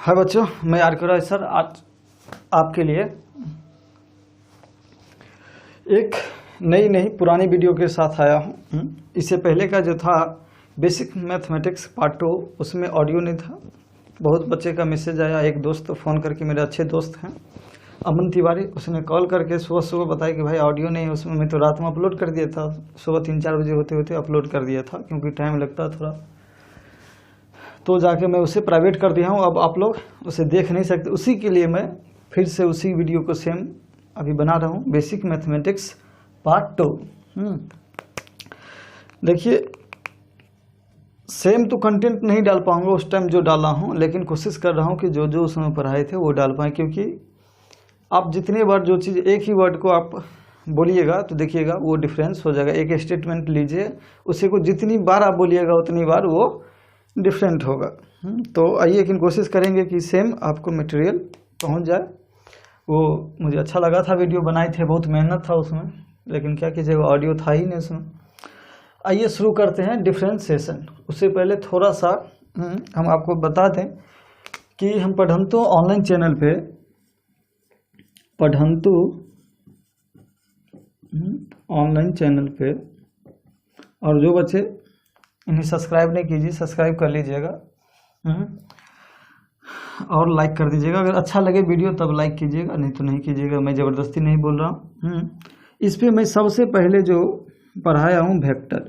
हाय बच्चों, मैं R K sir आज आपके लिए एक नई पुरानी वीडियो के साथ आया हूँ। इससे पहले का जो था बेसिक मैथमेटिक्स पार्ट 2, उसमें ऑडियो नहीं था। बहुत बच्चे का मैसेज आया। एक दोस्त फ़ोन करके, मेरे अच्छे दोस्त हैं अमन तिवारी, उसने कॉल करके सुबह बताया कि भाई ऑडियो नहीं है उसमें। मैं तो रात में अपलोड कर दिया था, सुबह 3-4 बजे होते होते अपलोड कर दिया था, क्योंकि टाइम लगता थोड़ा, तो जाके मैं उसे प्राइवेट कर दिया हूँ। अब आप लोग उसे देख नहीं सकते। उसी के लिए मैं फिर से उसी वीडियो को सेम अभी बना रहा हूँ, बेसिक मैथमेटिक्स पार्ट 2। देखिए, सेम तो कंटेंट नहीं डाल पाऊंगा उस टाइम जो डाला हूँ, लेकिन कोशिश कर रहा हूँ कि जो जो उसमें पढ़ाए थे वो डाल पाएँ। क्योंकि आप जितने बार जो चीज़, एक ही वर्ड को आप बोलिएगा तो देखिएगा वो डिफरेंस हो जाएगा। एक स्टेटमेंट लीजिए, उसी को जितनी बार आप बोलिएगा उतनी बार वो डिफरेंट होगा। तो आइए, लेकिन कोशिश करेंगे कि सेम आपको मटेरियल पहुंच जाए। वो मुझे अच्छा लगा था, वीडियो बनाए थे, बहुत मेहनत था उसमें, लेकिन क्या कीजिएगा, ऑडियो था ही नहीं उसमें। आइए शुरू करते हैं डिफरेंशिएशन। उससे पहले थोड़ा सा हम आपको बता दें कि हम पढ़ंतु ऑनलाइन चैनल पे, पढ़ंतु ऑनलाइन चैनल पे, और जो बच्चे इन्हें सब्सक्राइब नहीं कीजिए, सब्सक्राइब कर लीजिएगा और लाइक कर दीजिएगा। अगर अच्छा लगे वीडियो तब लाइक कीजिएगा, नहीं तो नहीं कीजिएगा। मैं ज़बरदस्ती नहीं बोल रहा हूँ। इस पे मैं सबसे पहले जो पढ़ाया हूँ वेक्टर,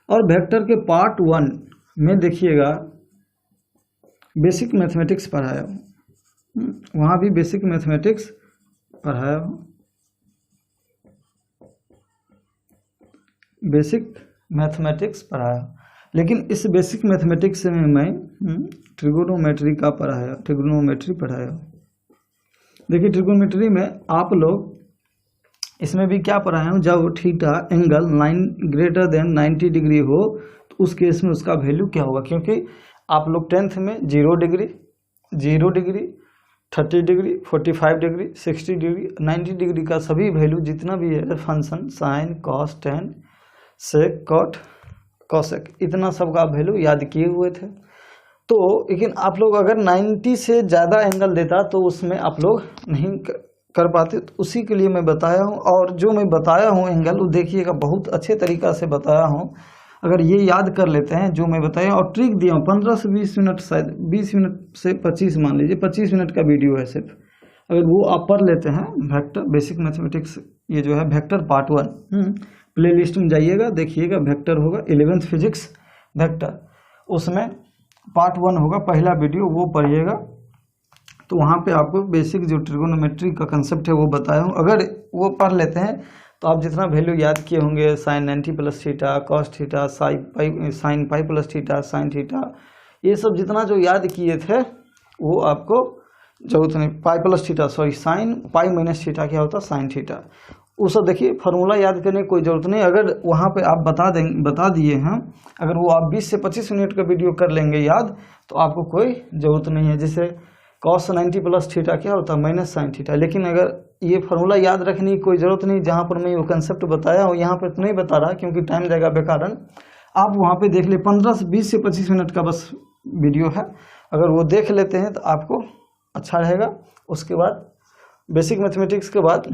और वेक्टर के पार्ट 1 में देखिएगा बेसिक मैथमेटिक्स पढ़ाया हूँ। वहाँ भी बेसिक मैथमेटिक्स पढ़ाया हूँ, बेसिक मैथमेटिक्स पढ़ाया। लेकिन इस बेसिक मैथमेटिक्स में मैं ट्रिगोनोमेट्री का पढ़ाया, ट्रिगोनोमेट्री पढ़ाया। देखिए, ट्रिगोनोमेट्री में आप लोग इसमें भी क्या पढ़ाया हूँ, जब थीटा एंगल 9 > 90 डिग्री हो तो उस केस में उसका वैल्यू क्या होगा। क्योंकि आप लोग 10th में 0 degree, 30 degree, 45 degree, 60 degree, 90 degree का सभी वैल्यू जितना भी है, फंक्शन साइन, कॉस, टेन, सेक, कॉट, कॉसेक, इतना सब का वैल्यू याद किए हुए थे। तो लेकिन आप लोग अगर 90 से ज़्यादा एंगल देता तो उसमें आप लोग नहीं कर पाते। तो उसी के लिए मैं बताया हूँ, और जो मैं बताया हूँ एंगल, वो देखिएगा बहुत अच्छे तरीक़ा से बताया हूँ। अगर ये याद कर लेते हैं जो मैं बताया, और ट्रिक दिया हूँ, 15 से 20 मिनट, शायद 20 मिनट से 25, मान लीजिए 25 मिनट का वीडियो है सिर्फ। अगर वो आप पढ़ लेते हैं, वेक्टर बेसिक मैथमेटिक्स, ये जो है वेक्टर पार्ट 1, प्ले लिस्ट में जाइएगा, देखिएगा वेक्टर होगा 11th फिजिक्स वेक्टर, उसमें पार्ट 1 होगा, पहला वीडियो, वो पढ़िएगा। तो वहाँ पे आपको बेसिक जो ट्रिगोनोमेट्री का कंसेप्ट है वो बताया हूँ। अगर वो पढ़ लेते हैं तो आप जितना वैल्यू याद किए होंगे, sine 90 + theta, cos theta, sine pi + theta, sine theta, ये सब जितना जो याद किए थे वो आपको जरूरत नहीं। पाई + theta, sorry, sign pi - theta क्या होता है, साइन थीटा, वो सब देखिए फार्मूला याद करने की कोई ज़रूरत नहीं। अगर वहाँ पे आप बता दिए हैं, अगर वो आप 20 से 25 मिनट का वीडियो कर लेंगे याद, तो आपको कोई ज़रूरत नहीं है। जैसे cos 90 + थीटा क्या होता है, माइनस साइन थीटा। लेकिन अगर ये फार्मूला याद रखने की कोई ज़रूरत नहीं, जहाँ पर मैं वो कंसेप्ट बताया हूँ यहाँ पर तो नहीं बता रहा, क्योंकि टाइम जाएगा बेकार। आप वहाँ पे देख ले, 15 से 20 से 25 मिनट का बस वीडियो है। अगर वो देख लेते हैं तो आपको अच्छा रहेगा। उसके बाद बेसिक मैथमेटिक्स के बाद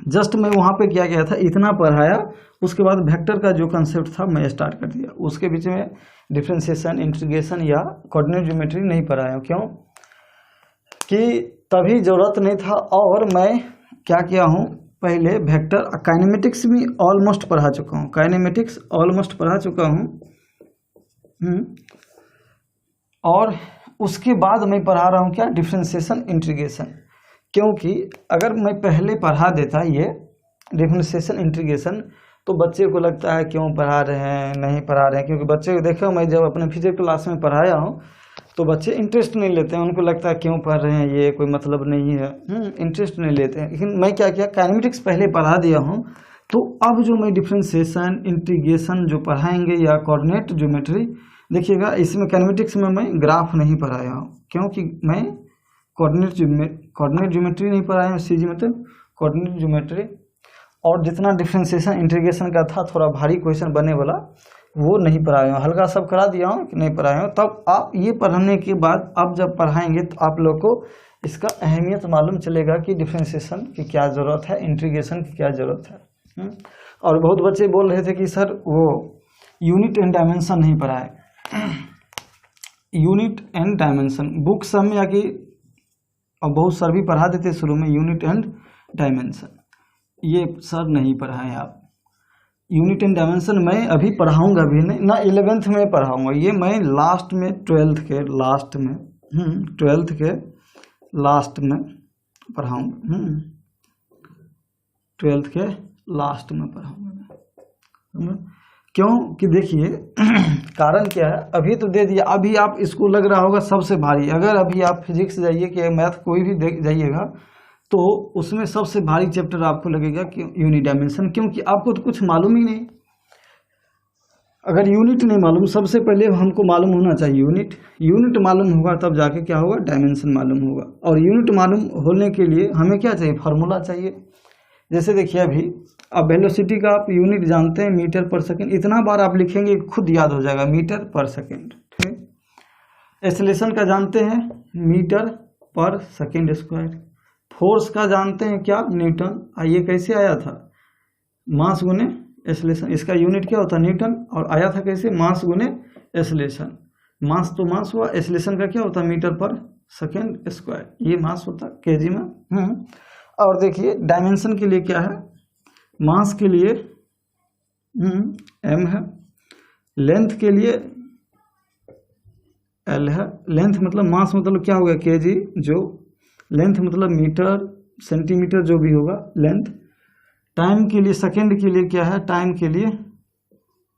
जस्ट मैं वहाँ पे क्या किया था, इतना पढ़ाया। उसके बाद वेक्टर का जो कंसेप्ट था मैं स्टार्ट कर दिया। उसके बीच में डिफरेंशिएशन, इंटीग्रेशन या कोऑर्डिनेट ज्योमेट्री नहीं पढ़ाया। क्यों कि तभी ज़रूरत नहीं था। और मैं क्या किया हूँ, पहले वेक्टर, काइनेमेटिक्स भी ऑलमोस्ट पढ़ा चुका हूँ, काइनेमेटिक्स ऑलमोस्ट पढ़ा चुका हूँ। और उसके बाद मैं पढ़ा रहा हूँ क्या, डिफरेंशिएशन, इंटीग्रेशन। क्योंकि अगर मैं पहले पढ़ा देता ये डिफरेंशिएशन, इंटीग्रेशन, तो बच्चे को लगता है क्यों पढ़ा रहे हैं, नहीं पढ़ा रहे हैं। क्योंकि बच्चे को देखो, मैं जब अपने फिजिक्स क्लास में पढ़ाया हूँ तो बच्चे इंटरेस्ट नहीं लेते हैं। उनको लगता है क्यों पढ़ रहे हैं, ये कोई मतलब नहीं है, इंटरेस्ट नहीं लेते हैं। लेकिन मैं क्या किया, काइनेमेटिक्स पहले पढ़ा दिया हूँ, तो अब जो मैं डिफरेंशिएशन, इंटीग्रेशन जो पढ़ाएंगे या कोऑर्डिनेट ज्योमेट्री, देखिएगा इसमें काइनेमेटिक्स में मैं ग्राफ नहीं पढ़ाया हूँ, क्योंकि मैं कोऑर्डिनेट ज्योमेट्री नहीं पढ़ाया हूँ, सीजी मतलब कोऑर्डिनेट ज्योमेट्री। और जितना डिफरेंशिएशन, इंटीग्रेशन का था, थोड़ा भारी क्वेश्चन बनने वाला, वो नहीं पढ़ाए हो, हल्का सब करा दिया हूँ कि नहीं पढ़ाए हो। तब आप ये पढ़ने के बाद आप जब पढ़ाएंगे तो आप लोग को इसका अहमियत मालूम चलेगा कि डिफरेंशिएशन की क्या ज़रूरत है, इंटीग्रेशन की क्या ज़रूरत है। और बहुत बच्चे बोल रहे थे कि सर वो यूनिट एंड डायमेंशन नहीं पढ़ाए। यूनिट एंड डायमेंशन बुक सब में आके, और बहुत सर भी पढ़ा देते शुरू में यूनिट एंड डायमेंशन, ये सर नहीं पढ़ाए आप। यूनिट एंड डायमेंशन मैं अभी पढ़ाऊंगा भी नहीं ना, 11th में पढ़ाऊंगा, ये मैं लास्ट में 12th के लास्ट में 12th के लास्ट में पढ़ाऊंगा, 12th के लास्ट में पढ़ाऊंगा। क्यों कि देखिए कारण क्या है, अभी तो दे दिया, अभी आप इसको लग रहा होगा सबसे भारी। अगर अभी आप फिजिक्स जाइए कि मैथ कोई भी देख जाइएगा तो उसमें सबसे भारी चैप्टर आपको लगेगा कि यूनिट डायमेंशन, क्योंकि आपको तो कुछ मालूम ही नहीं। अगर यूनिट नहीं मालूम, सबसे पहले हमको मालूम होना चाहिए यूनिट। यूनिट मालूम होगा तब जाके क्या होगा, डायमेंशन मालूम होगा। और यूनिट मालूम होने के लिए हमें क्या चाहिए, फार्मूला चाहिए। जैसे देखिए अभी अब वेलोसिटी का आप यूनिट जानते हैं मीटर पर सेकेंड, इतना बार आप लिखेंगे खुद याद हो जाएगा, मीटर पर सेकेंड। ठीक, एक्सेलरेशन का जानते हैं मीटर पर सेकेंड स्क्वायर। फोर्स का जानते हैं क्या, न्यूटन। ये कैसे आया था, मास गुने एक्सेलरेशन, इसका यूनिट क्या होता है न्यूटन, और आया था कैसे, मास गुने एक्सेलरेशन। मास तो मास हुआ, एक्सेलरेशन का क्या होता है मीटर पर सेकेंड स्क्वायर, ये मास होता है केजी में। और देखिए डायमेंशन के लिए क्या है, मास के लिए m है, लेंथ के लिए l है। लेंथ मतलब मास मतलब क्या होगा केजी, जो लेंथ मतलब मीटर सेंटीमीटर जो भी होगा लेंथ। टाइम के लिए, सेकंड के लिए क्या है, टाइम के लिए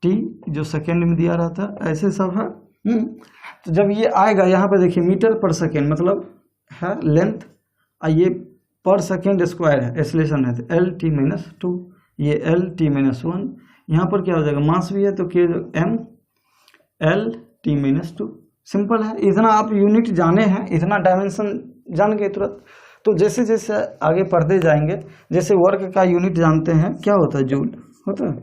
t जो सेकंड में दिया रहता है, ऐसे सब है। तो जब ये आएगा यहाँ पे देखिए मीटर पर सेकंड मतलब है लेंथ, ये पर सेकंड स्क्वायर है, एक्सेलरेशन है तो LT-2, ये LT-1। यहाँ पर क्या हो जाएगा, मास भी है तो के m LT-2। सिंपल है, इतना आप यूनिट जाने हैं, इतना डायमेंशन जान गए तुरंत। तो जैसे जैसे आगे पढ़ते जाएंगे, जैसे वर्क का यूनिट जानते हैं क्या होता है, जूल होता है,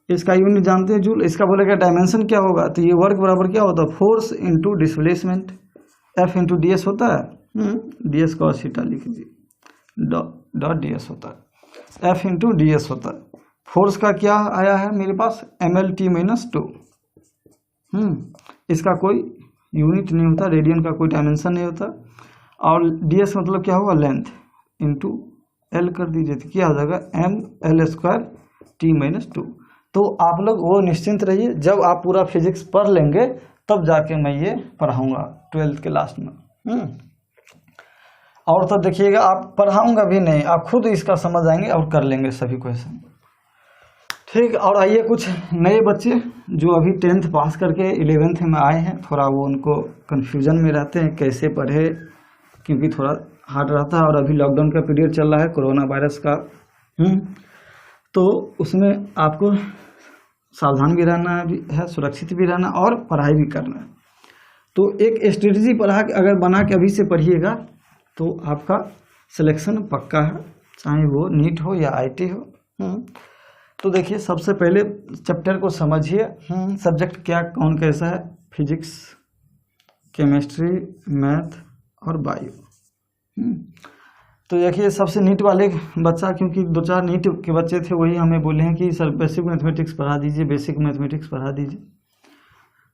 इसका यूनिट जानते हैं जूल। इसका बोलेगा डायमेंशन क्या होगा, तो ये वर्क बराबर क्या होता है, force into displacement, F into ds होता है, ds cos थीटा लिख दीजिए, डॉट ds होता है, F इंटू ds होता है। फोर्स का क्या आया है मेरे पास, MLT-2। इसका कोई यूनिट नहीं होता, रेडियन का कोई डायमेंशन नहीं होता। और ds मतलब क्या होगा, लेंथ इंटू l कर दीजिए तो क्या हो जाएगा, ML² T-2। तो आप लोग वो निश्चिंत रहिए, जब आप पूरा फिजिक्स पढ़ लेंगे तब जाके मैं ये पढ़ाऊंगा 12th के लास्ट में। और तब देखिएगा आप पढ़ाऊंगा भी नहीं, आप खुद इसका समझ आएंगे और कर लेंगे सभी क्वेश्चन। ठीक, और आइए कुछ नए बच्चे जो अभी 10th पास करके 11th में आए हैं, थोड़ा वो उनको कन्फ्यूजन में रहते हैं कैसे पढ़े, क्योंकि थोड़ा हार्ड रहता है। और अभी लॉकडाउन का पीरियड चल रहा है कोरोना वायरस का, तो उसमें आपको सावधान भी रहना है, सुरक्षित भी रहना और पढ़ाई भी करना है। तो एक स्ट्रेटजी अगर बना के अभी से पढ़िएगा तो आपका सिलेक्शन पक्का है, चाहे वो नीट हो या IT हो। तो देखिए सबसे पहले चैप्टर को समझिए, सब्जेक्ट क्या कौन कैसा है, फिजिक्स, केमिस्ट्री, मैथ और बायो। तो देखिए सबसे नीट वाले बच्चा, क्योंकि 2-4 नीट के बच्चे थे, वही हमें बोले हैं कि सर बेसिक मैथमेटिक्स पढ़ा दीजिए, बेसिक मैथमेटिक्स पढ़ा दीजिए।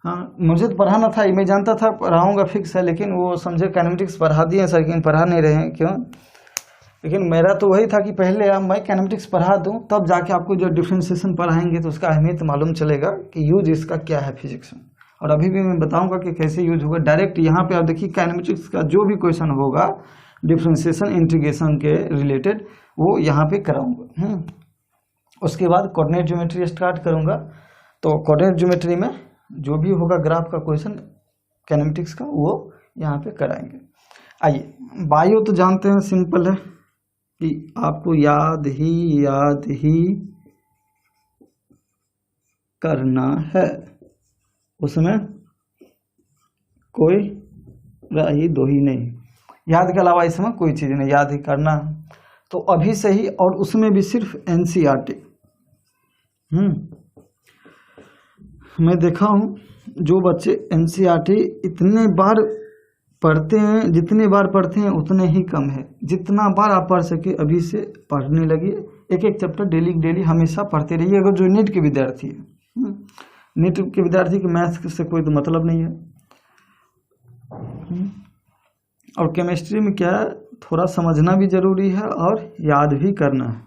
हाँ, मुझे तो पढ़ाना था, मैं जानता था पढ़ाऊंगा फिक्स है, लेकिन वो समझे काइनेमेटिक्स पढ़ा दिए सर, लेकिन पढ़ा नहीं रहे हैं, क्यों। लेकिन मेरा तो वही था कि पहले मैं काइनेमेटिक्स पढ़ा दूं, तब जाके आपको जो डिफरेंशिएशन पढ़ाएंगे तो उसका अहमियत मालूम चलेगा कि यूज इसका क्या है फिजिक्स में। और अभी भी मैं बताऊंगा कि कैसे यूज होगा। डायरेक्ट यहाँ पे आप देखिए काइनेमेटिक्स का जो भी क्वेश्चन होगा डिफरेंशिएशन इंटीग्रेशन के रिलेटेड, वो यहाँ पे कराऊंगा। उसके बाद कोऑर्डिनेट ज्योमेट्री स्टार्ट करूंगा, तो कोऑर्डिनेट ज्योमेट्री में जो भी होगा ग्राफ का क्वेश्चन काइनेमेटिक्स का, वो यहाँ पे कराएंगे। आइए, बायो तो जानते हैं सिंपल है कि आपको याद ही करना है, उसमें कोई राही दो ही नहीं, याद के अलावा इसमें कोई चीज़ नहीं, याद ही करना। तो अभी से ही, और उसमें भी सिर्फ NCERT। मैं देखा हूँ जो बच्चे एनसीईआरटी इतने बार पढ़ते हैं, जितने बार पढ़ते हैं उतने ही कम है। जितना बार आप पढ़ सके अभी से पढ़ने लगिए, एक एक चैप्टर डेली हमेशा पढ़ते रहिए। अगर जो नीट के विद्यार्थी है, नीट के विद्यार्थी के मैथ से कोई तो मतलब नहीं है। और केमिस्ट्री में क्या है, थोड़ा समझना भी जरूरी है और याद भी करना है।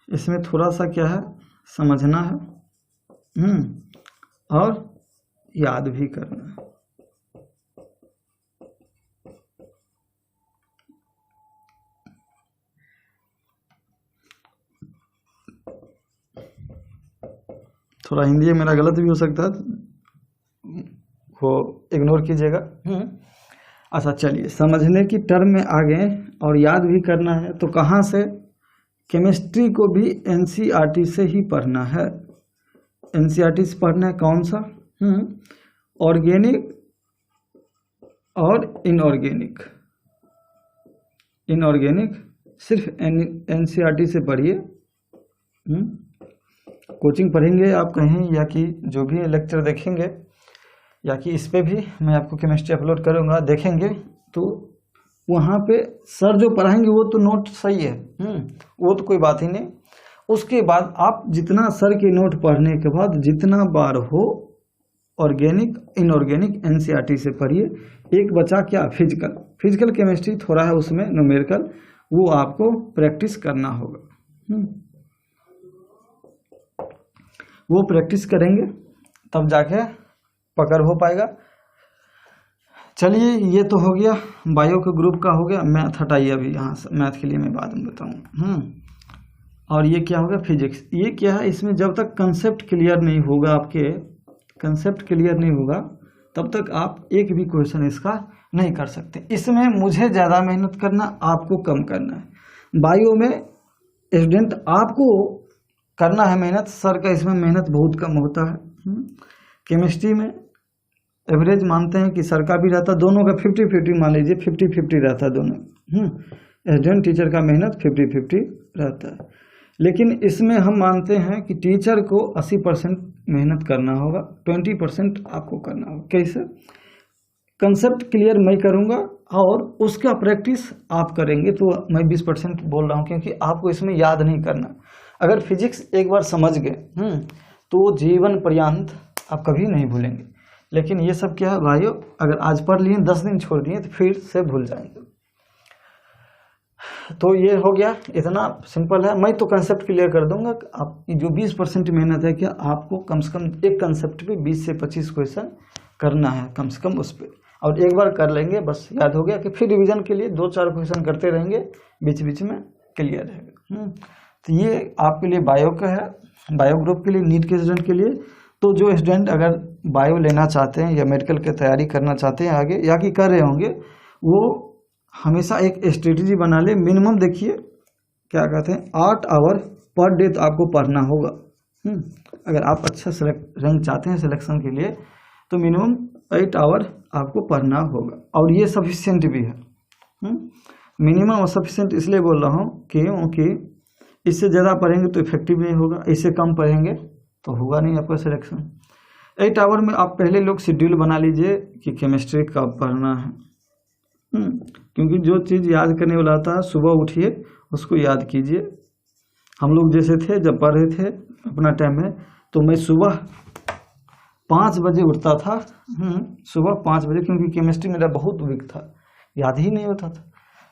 इसमें थोड़ा सा क्या है, समझना है और याद भी करना है। थोड़ा हिंदी मेरा गलत भी हो सकता है, वो इग्नोर कीजिएगा। अच्छा चलिए, समझने की टर्म में आ गए और याद भी करना है। तो कहाँ से? केमिस्ट्री को भी एनसीईआरटी से ही पढ़ना है। एनसीईआरटी से पढ़ना है कौन सा? ऑर्गेनिक और इनऑर्गेनिक। इनऑर्गेनिक सिर्फ एनसीईआरटी से पढ़िए। कोचिंग पढ़ेंगे आप कहीं, या कि जो भी लेक्चर देखेंगे, या कि इस पे भी मैं आपको केमिस्ट्री अपलोड करूँगा, देखेंगे तो वहाँ पे सर जो पढ़ाएंगे वो तो नोट सही है, वो तो कोई बात ही नहीं। उसके बाद आप जितना सर के नोट पढ़ने के बाद जितना बार हो ऑर्गेनिक इनऑर्गेनिक एनसीईआरटी से पढ़िए। एक बचा क्या, फिजिकल केमिस्ट्री थोड़ा है उसमें न्यूमेरिकल, वो आपको प्रैक्टिस करना होगा। वो प्रैक्टिस करेंगे तब जाके पकड़ हो पाएगा। चलिए, ये तो हो गया बायो के ग्रुप का, हो गया। मैथ हटाइए अभी यहाँ से, मैथ के लिए मैं बाद में बताऊँ। और ये क्या होगा, फिजिक्स। ये क्या है, इसमें जब तक कंसेप्ट क्लियर नहीं होगा, आपके कंसेप्ट क्लियर नहीं होगा, तब तक आप एक भी क्वेश्चन इसका नहीं कर सकते। इसमें मुझे ज़्यादा मेहनत करना, आपको कम करना है। बायो में स्टूडेंट आपको करना है मेहनत, सर का इसमें मेहनत बहुत कम होता है। केमिस्ट्री में एवरेज मानते हैं कि सर का भी रहता है, दोनों का 50-50 मान लीजिए, 50-50 रहता है दोनों। स्टूडेंट टीचर का मेहनत 50-50 रहता है। लेकिन इसमें हम मानते हैं कि टीचर को 80% मेहनत करना होगा, 20% आपको करना होगा। कैसे? कंसेप्ट क्लियर मैं करूँगा और उसका प्रैक्टिस आप करेंगे। तो मैं 20% बोल रहा हूँ क्योंकि आपको इसमें याद नहीं करना। अगर फिजिक्स एक बार समझ गए तो जीवन पर्यंत आप कभी नहीं भूलेंगे। लेकिन ये सब क्या है भाइयों, अगर आज पढ़ लिए 10 दिन छोड़ दिए तो फिर से भूल जाएंगे। तो ये हो गया, इतना सिंपल है। मैं तो कंसेप्ट क्लियर कर दूंगा। आप जो 20% मेहनत है, क्या आपको कम से कम एक कंसेप्ट पे 20 से 25 क्वेश्चन करना है कम से कम उस पर, और एक बार कर लेंगे बस याद हो गया कि फिर रिवीजन के लिए 2-4 क्वेश्चन करते रहेंगे, बीच बीच में क्लियर रहेगा। तो ये आपके लिए बायो का है, बायो ग्रुप के लिए, नीट के स्टूडेंट के लिए। तो जो स्टूडेंट अगर बायो लेना चाहते हैं या मेडिकल की तैयारी करना चाहते हैं आगे, या कि कर रहे होंगे, वो हमेशा एक स्ट्रेटजी बना ले। मिनिमम देखिए क्या कहते हैं, 8 आवर पर डे तो आपको पढ़ना होगा। अगर आप अच्छा रैंक चाहते हैं सिलेक्शन के लिए, तो मिनिमम 8 आवर आपको पढ़ना होगा। और ये सफिशिएंट भी है। मिनिमम और सफिशिएंट इसलिए बोल रहा हूँ क्योंकि इससे ज़्यादा पढ़ेंगे तो इफेक्टिव नहीं होगा, इससे कम पढ़ेंगे तो होगा नहीं आपका सिलेक्शन। 8 आवर में आप पहले लोग शेड्यूल बना लीजिए कि केमिस्ट्री कब पढ़ना है। क्योंकि जो चीज़ याद करने वाला आता है, सुबह उठिए उसको याद कीजिए। हम लोग जैसे थे जब पढ़ रहे थे अपना टाइम में, तो मैं सुबह 5 बजे उठता था। सुबह 5 बजे, क्योंकि केमिस्ट्री मेरा बहुत वीक था, याद ही नहीं होता था।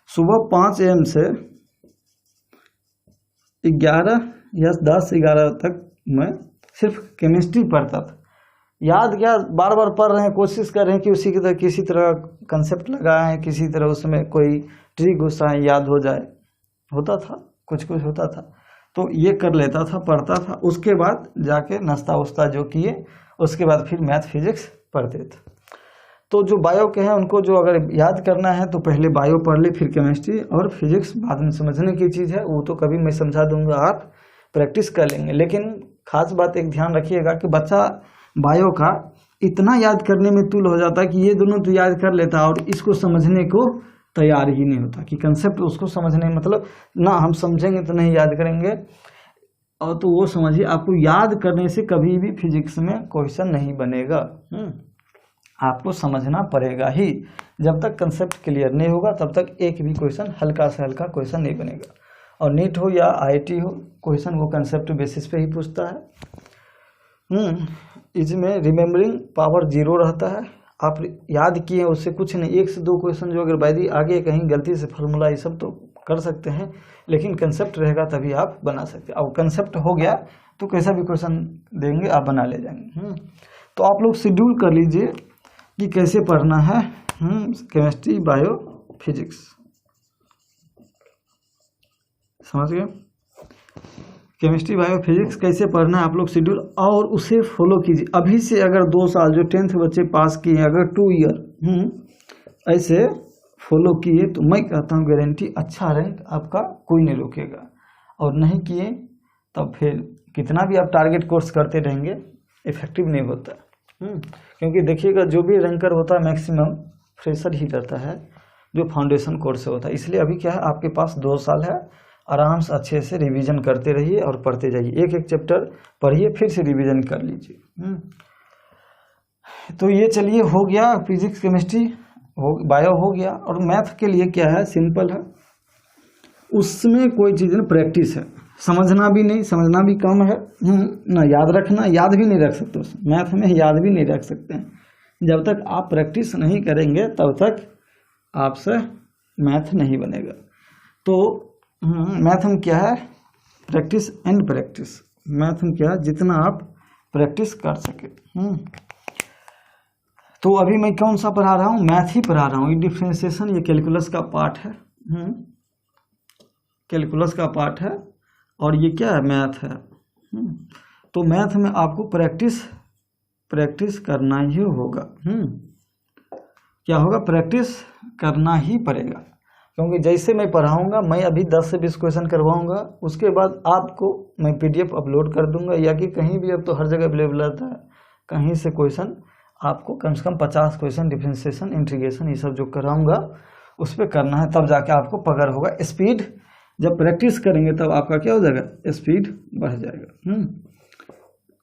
सुबह 5 AM से 11 या 10-11 तक मैं सिर्फ केमिस्ट्री पढ़ता था। याद क्या, बार बार पढ़ रहे हैं, कोशिश कर रहे हैं कि उसी की तरह किसी तरह कंसेप्ट लगाए हैं, किसी तरह उसमें कोई ट्रिक घुसाएं, याद हो जाए। होता था, कुछ कुछ होता था, तो ये कर लेता था, पढ़ता था। उसके बाद जाके नाश्ता वास्ता जो किए, उसके बाद फिर मैथ फिजिक्स पढ़ते थे। तो जो बायो के हैं उनको जो अगर याद करना है तो पहले बायो पढ़ ले, फिर केमिस्ट्री, और फिजिक्स बाद में समझने की चीज़ है, वो तो कभी मैं समझा दूंगा, आप प्रैक्टिस कर लेंगे। लेकिन खास बात एक ध्यान रखिएगा कि बच्चा बायो का इतना याद करने में तुल हो जाता है कि ये दोनों तो याद कर लेता है और इसको समझने को तैयार ही नहीं होता, कि कंसेप्ट उसको समझने मतलब ना हम समझेंगे तो नहीं याद करेंगे, और तो वो समझिए आपको याद करने से कभी भी फिजिक्स में क्वेश्चन नहीं बनेगा। आपको समझना पड़ेगा ही। जब तक कंसेप्ट क्लियर नहीं होगा तब तक एक भी क्वेश्चन हल्का से हल्का क्वेश्चन नहीं बनेगा। और नीट हो या IIT हो, क्वेश्चन वो कंसेप्ट बेसिस पे ही पूछता है। इसमें रिमेम्बरिंग पावर 0 रहता है। आप याद किए उससे कुछ नहीं, 1 से 2 क्वेश्चन जो अगर बायदी आगे कहीं गलती से फार्मूला ये सब तो कर सकते हैं, लेकिन कंसेप्ट रहेगा तभी आप बना सकते हैं। अब कंसेप्ट हो गया तो कैसा भी क्वेश्चन देंगे आप बना ले जाएंगे। तो आप लोग शेड्यूल कर लीजिए कि कैसे पढ़ना है केमिस्ट्री बायो फिजिक्स, समझ गए? केमिस्ट्री बायो फिजिक्स कैसे पढ़ना है आप लोग शेड्यूल, और उसे फॉलो कीजिए अभी से। अगर 2 साल जो 10th बच्चे पास किए, अगर 2 ईयर ऐसे फॉलो किए तो मैं कहता हूँ गारंटी अच्छा रैंक आपका कोई नहीं रोकेगा। और नहीं किए तब फिर कितना भी आप टारगेट कोर्स करते रहेंगे इफेक्टिव नहीं होता। क्योंकि देखिएगा जो भी रैंकर होता है मैक्सिमम फ्रेशर ही रहता है जो फाउंडेशन कोर्स से होता है। इसलिए अभी क्या है, आपके पास 2 साल है, आराम से अच्छे से रिवीजन करते रहिए और पढ़ते जाइए। एक एक चैप्टर पढ़िए फिर से रिवीजन कर लीजिए। तो ये चलिए हो गया फिजिक्स केमिस्ट्री हो, बायो हो गया। और मैथ के लिए क्या है, सिंपल है, उसमें कोई चीज़ ना प्रैक्टिस है, समझना भी नहीं, समझना भी कम है ना, याद रखना, याद भी नहीं रख सकते उसमें, मैथ में याद भी नहीं रख सकते हैं। जब तक आप प्रैक्टिस नहीं करेंगे तब तक आपसे मैथ नहीं बनेगा। तो मैथ में क्या है, प्रैक्टिस एंड प्रैक्टिस। मैथ में क्या है, जितना आप प्रैक्टिस कर सके। तो अभी मैं कौन सा पढ़ा रहा हूँ, मैथ ही पढ़ा रहा हूँ। ये डिफरेंशिएशन, ये कैलकुलस का पार्ट है, कैलकुलस का पार्ट है, और ये क्या है, मैथ है। तो मैथ में आपको प्रैक्टिस करना ही होगा। क्या होगा, प्रैक्टिस करना ही पड़ेगा। क्योंकि जैसे मैं पढ़ाऊंगा, मैं अभी 10 से 20 क्वेश्चन करवाऊंगा, उसके बाद आपको मैं PDF अपलोड कर दूंगा, या कि कहीं भी, अब तो हर जगह अवेलेबल रहता है, कहीं से क्वेश्चन आपको कम से कम 50 क्वेश्चन डिफरेंशिएशन, इंटीग्रेशन, ये सब जो कराऊंगा उस पर करना है, तब जाके आपको पकड़ होगा। स्पीड जब प्रैक्टिस करेंगे तब आपका क्या हो जाएगा, स्पीड बढ़ जाएगा।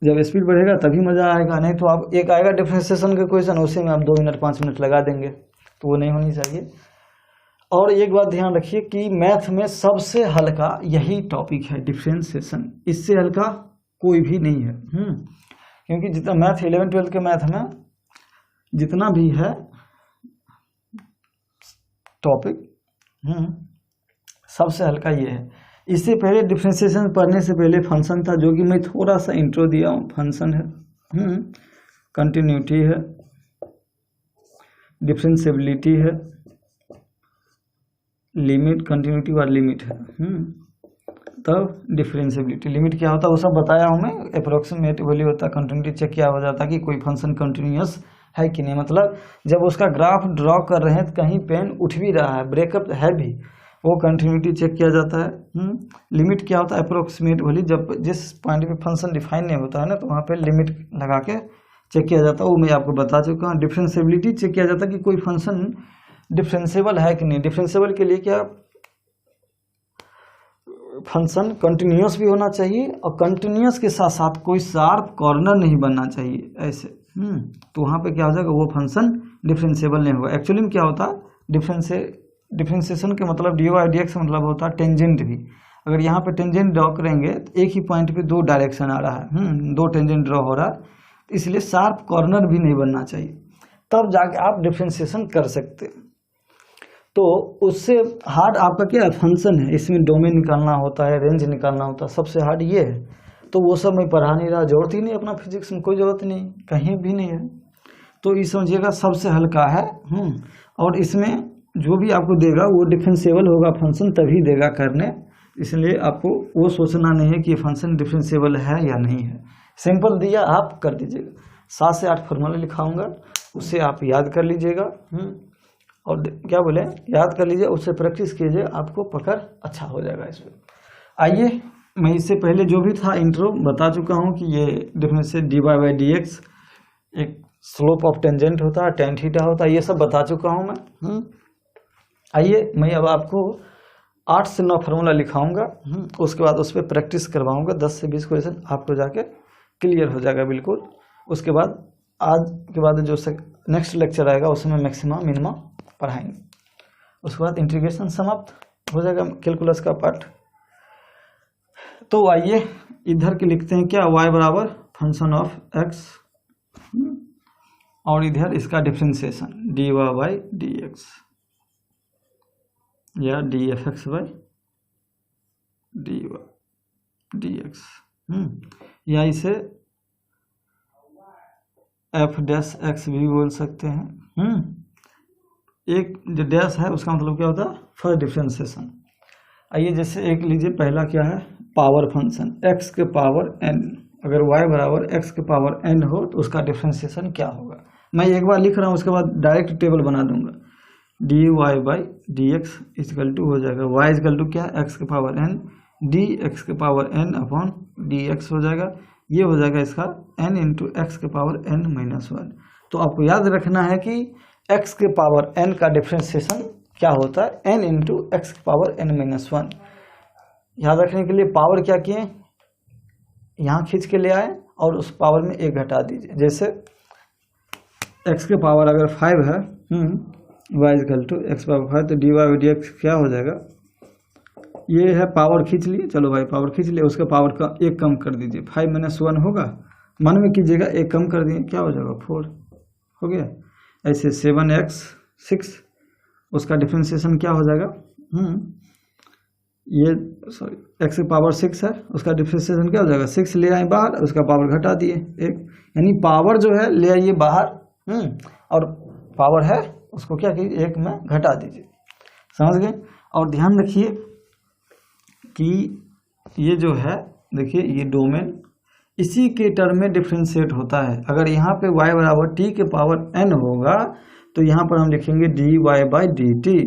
जब स्पीड बढ़ेगा तभी मज़ा आएगा। नहीं तो आप एक आएगा डिफरेंशिएशन का क्वेश्चन, उसी में आप 2 मिनट 5 मिनट लगा देंगे, तो वो नहीं होनी चाहिए। और एक बात ध्यान रखिए कि मैथ में सबसे हल्का यही टॉपिक है, डिफरेंशिएशन। इससे हल्का कोई भी नहीं है। क्योंकि जितना मैथ 11 12 के मैथ में जितना भी है टॉपिक, सबसे हल्का ये है। इससे पहले डिफरेंशिएशन पढ़ने से पहले फंक्शन था, जो कि मैं थोड़ा सा इंट्रो दिया हूँ। फंक्शन है, कंटिन्यूटी है, डिफरेंशिएबिलिटी है, लिमिट, कंटिन्यूटी और लिमिट है। तब डिफरेंशिएबिलिटी, लिमिट क्या होता है वो सब बताया हूँ मैं। अप्रोक्सीमेट वैल्यू होता है, कंटिन्यूटी चेक किया हो जाता है कि कोई फंक्शन कंटिन्यूअस है कि नहीं। मतलब जब उसका ग्राफ ड्रॉ कर रहे हैं तो कहीं पेन उठ भी रहा है, ब्रेकअप है भी, वो कंटिन्यूटी चेक किया जाता है। लिमिट क्या होता है, अप्रोक्सीमेट वैल्यू, जब जिस पॉइंट पे फंक्शन डिफाइन नहीं होता है ना, तो वहाँ पे लिमिट लगा के चेक किया जाता है, वो मैं आपको बता चुका हूँ। डिफरेंशिएबिलिटी चेक किया जाता है कि कोई फंक्शन डिफरेंशिएबल है कि नहीं। डिफरेंशिएबल के लिए क्या, फंक्शन कंटिन्यूअस भी होना चाहिए, और कंटिन्यूअस के साथ साथ कोई शार्प कॉर्नर नहीं बनना चाहिए ऐसे। तो वहाँ पे क्या हो जाएगा, वो फंक्शन डिफरेंशिएबल नहीं होगा। एक्चुअली में क्या होता है, डिफरेंशिएशन के मतलब dy/dx मतलब होता है टेंजेंट भी। अगर यहाँ पे टेंजेंट ड्रॉ करेंगे तो एक ही पॉइंट पे 2 डायरेक्शन आ रहा है, 2 टेंजेंट ड्रॉ हो रहा है, इसलिए शार्प कॉर्नर भी नहीं बनना चाहिए, तब जाके आप डिफरेंशिएशन कर सकते हैं। तो उससे हार्ड आपका क्या फंक्शन है, इसमें डोमेन निकालना होता है, रेंज निकालना होता है, सबसे हार्ड ये है। तो वो सब मैं पढ़ा नहीं रहा, जरूरत ही नहीं, अपना फिजिक्स में कोई ज़रूरत नहीं, कहीं भी नहीं है। तो ये समझिएगा सबसे हल्का है। और इसमें जो भी आपको देगा वो डिफरेंशिएबल होगा फंक्शन, तभी देगा करने, इसलिए आपको वो सोचना नहीं है कि ये फंक्शन डिफरेंशिएबल है या नहीं है। सिंपल दिया, आप कर दीजिएगा। 7 से 8 फॉर्मूला लिखाऊंगा, उससे आप याद कर लीजिएगा। और क्या बोले, याद कर लीजिए, उससे प्रैक्टिस कीजिए, आपको पकड़ अच्छा हो जाएगा इसमें। आइए, मैं इससे पहले जो भी था इंट्रो बता चुका हूँ कि ये डिफरेंशिएट dy/dx एक स्लोप ऑफ टेंजेंट होता है, tan थीटा होता है, ये सब बता चुका हूँ मैं। आइए, मैं अब आपको 8 से 9 फार्मूला लिखाऊंगा, उसके बाद उस पर प्रैक्टिस करवाऊंगा। 10 से 20 क्वेश्चन आपको जाके क्लियर हो जाएगा बिल्कुल। उसके बाद आज के बाद जो नेक्स्ट लेक्चर आएगा उसमें मैक्सिमम मिनिमम पढ़ाएंगे। उसके बाद इंटीग्रेशन समाप्त हो जाएगा कैलकुलस का पार्ट। तो आइए इधर के लिखते हैं क्या, y बराबर फंक्शन ऑफ x और इधर इसका differentiation dy by d x या d f x by d x, या इसे एफ डैश एक्स भी बोल सकते हैं। एक जो डैश है उसका मतलब क्या होता है, फर्स्ट डिफ्रेंसिएशन। आइए जैसे एक लीजिए, पहला क्या है, पावर फंक्शन x के पावर n, अगर y बराबर x के पावर n हो तो उसका डिफ्रेंसिएशन क्या होगा। मैं एक बार लिख रहा हूँ, उसके बाद डायरेक्ट टेबल बना दूंगा। D y by d x equal to हो जाएगा y इजकल टू क्या है, x के पावर n डी एक्स के power n upon d x हो जाएगा। ये हो जाएगा इसका n इंटू एक्स के पावर n माइनस 1। तो आपको याद रखना है कि x के पावर n का डिफ्रेंसिएशन क्या होता है, n इंटू एक्स के पावर n माइनस 1। याद रखने के लिए पावर क्या किए, यहाँ खींच के ले आए और उस पावर में एक घटा दीजिए। जैसे x के पावर अगर 5 है, y equal to x power 5, तो d y by d x क्या हो जाएगा, ये है पावर खींच लिए, चलो भाई पावर खींच लिए, उसके पावर का एक कम कर दीजिए, 5 माइनस 1 होगा, मन में कीजिएगा, एक कम कर दिए क्या हो जाएगा, 4 हो गया। ऐसे 7x 6, उसका डिफ्रेंसिएशन क्या हो जाएगा, ये सॉरी x की पावर 6 है, उसका डिफ्रेंसिएशन क्या हो जाएगा, 6 ले आए बाहर, उसका पावर घटा दिए एक, यानी पावर जो है ले आइए बाहर, और पावर है उसको क्या कीजिए, एक में घटा दीजिए। समझ गए। और ध्यान रखिए कि ये जो है, देखिए ये डोमेन इसी के टर्म में डिफ्रेंशिएट होता है। अगर यहाँ पे y बराबर t के पावर n होगा तो यहाँ पर हम लिखेंगे dy बाई डी टी,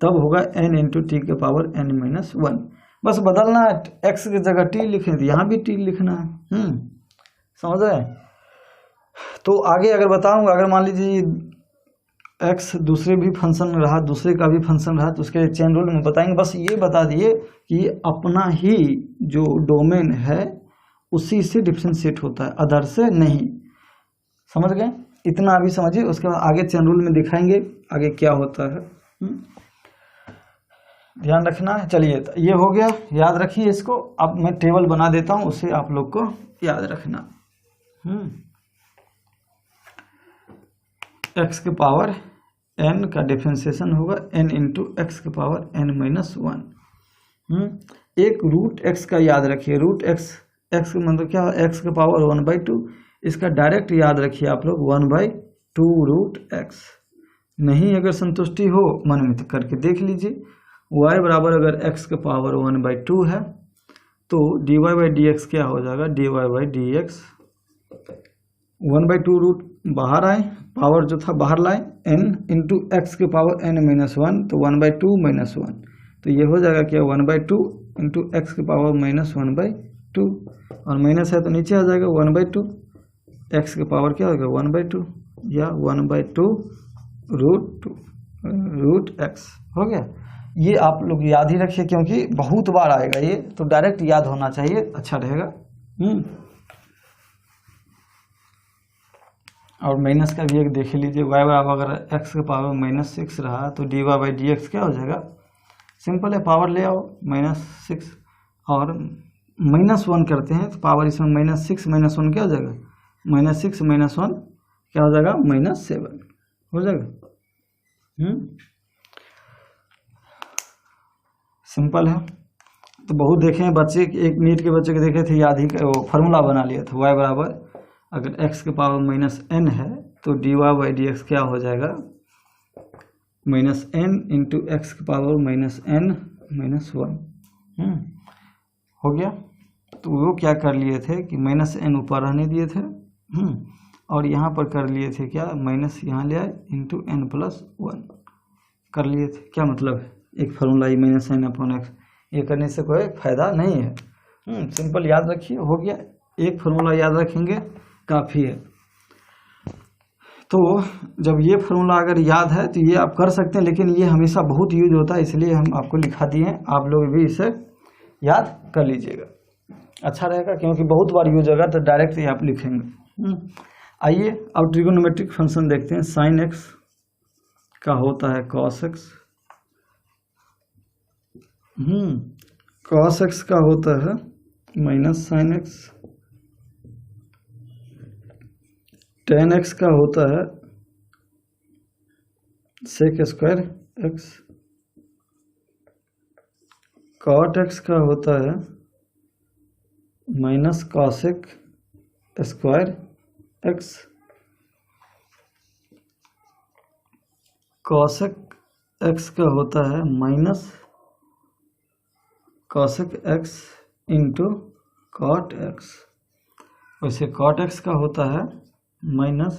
तब होगा n इंटू टी के पावर n माइनस 1। बस बदलना है, x की जगह t लिखें तो यहाँ भी t लिखना है। समझ रहे हैं। तो आगे अगर बताऊंगा, अगर मान लीजिए x दूसरे भी फंक्शन रहा, दूसरे का भी फंक्शन रहा, तो उसके चेन रूल में बताएंगे। बस ये बता दिए कि अपना ही जो डोमेन है उसी से डिफ्रेंशिएट होता है, अदर से नहीं। समझ गए, इतना अभी समझिए, उसके बाद आगे चेन रूल में दिखाएंगे आगे क्या होता है। ध्यान रखना है। चलिए ये हो गया, याद रखिए इसको। अब मैं टेबल बना देता हूँ, उसे आप लोग को याद रखना। x के पावर n का डिफ्रेंसिएशन होगा n इंटू एक्स के पावर n माइनस 1। एक रूट x का याद रखिए, रूट x का मतलब क्या है, x के पावर 1/2। इसका डायरेक्ट याद रखिए आप लोग 1/2 रूट x। नहीं अगर संतुष्टि हो मन में तो करके देख लीजिए। y बराबर अगर x के पावर 1/2 है तो dy बाई डी एक्स क्या हो जाएगा, dy by d x 1/2 root बाहर आए, पावर जो था बाहर लाए, n इंटू एक्स के पावर n माइनस 1, तो 1/2 माइनस 1, तो ये हो जाएगा क्या 1/2 इंटू एक्स के पावर माइनस 1/2, और माइनस है तो नीचे आ जाएगा 1/2, एक्स के पावर क्या होगा 1/2 या 1/2 रूट एक्स हो गया। ये आप लोग याद ही रखिए क्योंकि बहुत बार आएगा ये, तो डायरेक्ट याद होना चाहिए, अच्छा रहेगा। और माइनस का भी एक देख लीजिए, y बराबर अगर x के पावर माइनस 6 रहा तो dy बाई डी एक्स क्या हो जाएगा, सिंपल है, पावर ले आओ -6 और -1 करते हैं तो पावर इसमें -6 -1 क्या हो जाएगा, -6 -1 क्या हो जाएगा -7 हो जाएगा। सिंपल है। तो बहुत देखे हैं बच्चे, एक नीट के बच्चे के देखे थे, याद ही फार्मूला बना लिया था, y बराबर अगर x के पावर -n है तो dy बाई डी एक्स क्या हो जाएगा -n इंटू एक्स के पावर -n माइनस 1 हो गया। तो वो क्या कर लिए थे कि -n ऊपर रहने दिए थे, और यहाँ पर कर लिए थे क्या, माइनस यहाँ ले आए इंटू n+1 कर लिए थे। क्या मतलब है, एक फार्मूला ही -n/x, ये करने से कोई फायदा नहीं है। सिंपल याद रखिए, हो गया, एक फार्मूला याद रखेंगे काफ़ी है। तो जब ये फॉर्मूला अगर याद है तो ये आप कर सकते हैं, लेकिन ये हमेशा बहुत यूज होता है, इसलिए हम आपको लिखा दिए हैं, आप लोग भी इसे याद कर लीजिएगा, अच्छा रहेगा, क्योंकि बहुत बार यूज होगा तो डायरेक्ट ही आप लिखेंगे। आइए अब ट्रिगोनोमेट्रिक फंक्शन देखते हैं। साइन एक्स का होता है कॉस एक्स, कॉस एक्स का होता है minus sine x, tan x का होता है sec square x, cot x का होता है minus cosec square x, cosec x का होता है minus cosec x into cot x. वैसे कॉट एक्स का होता है माइनस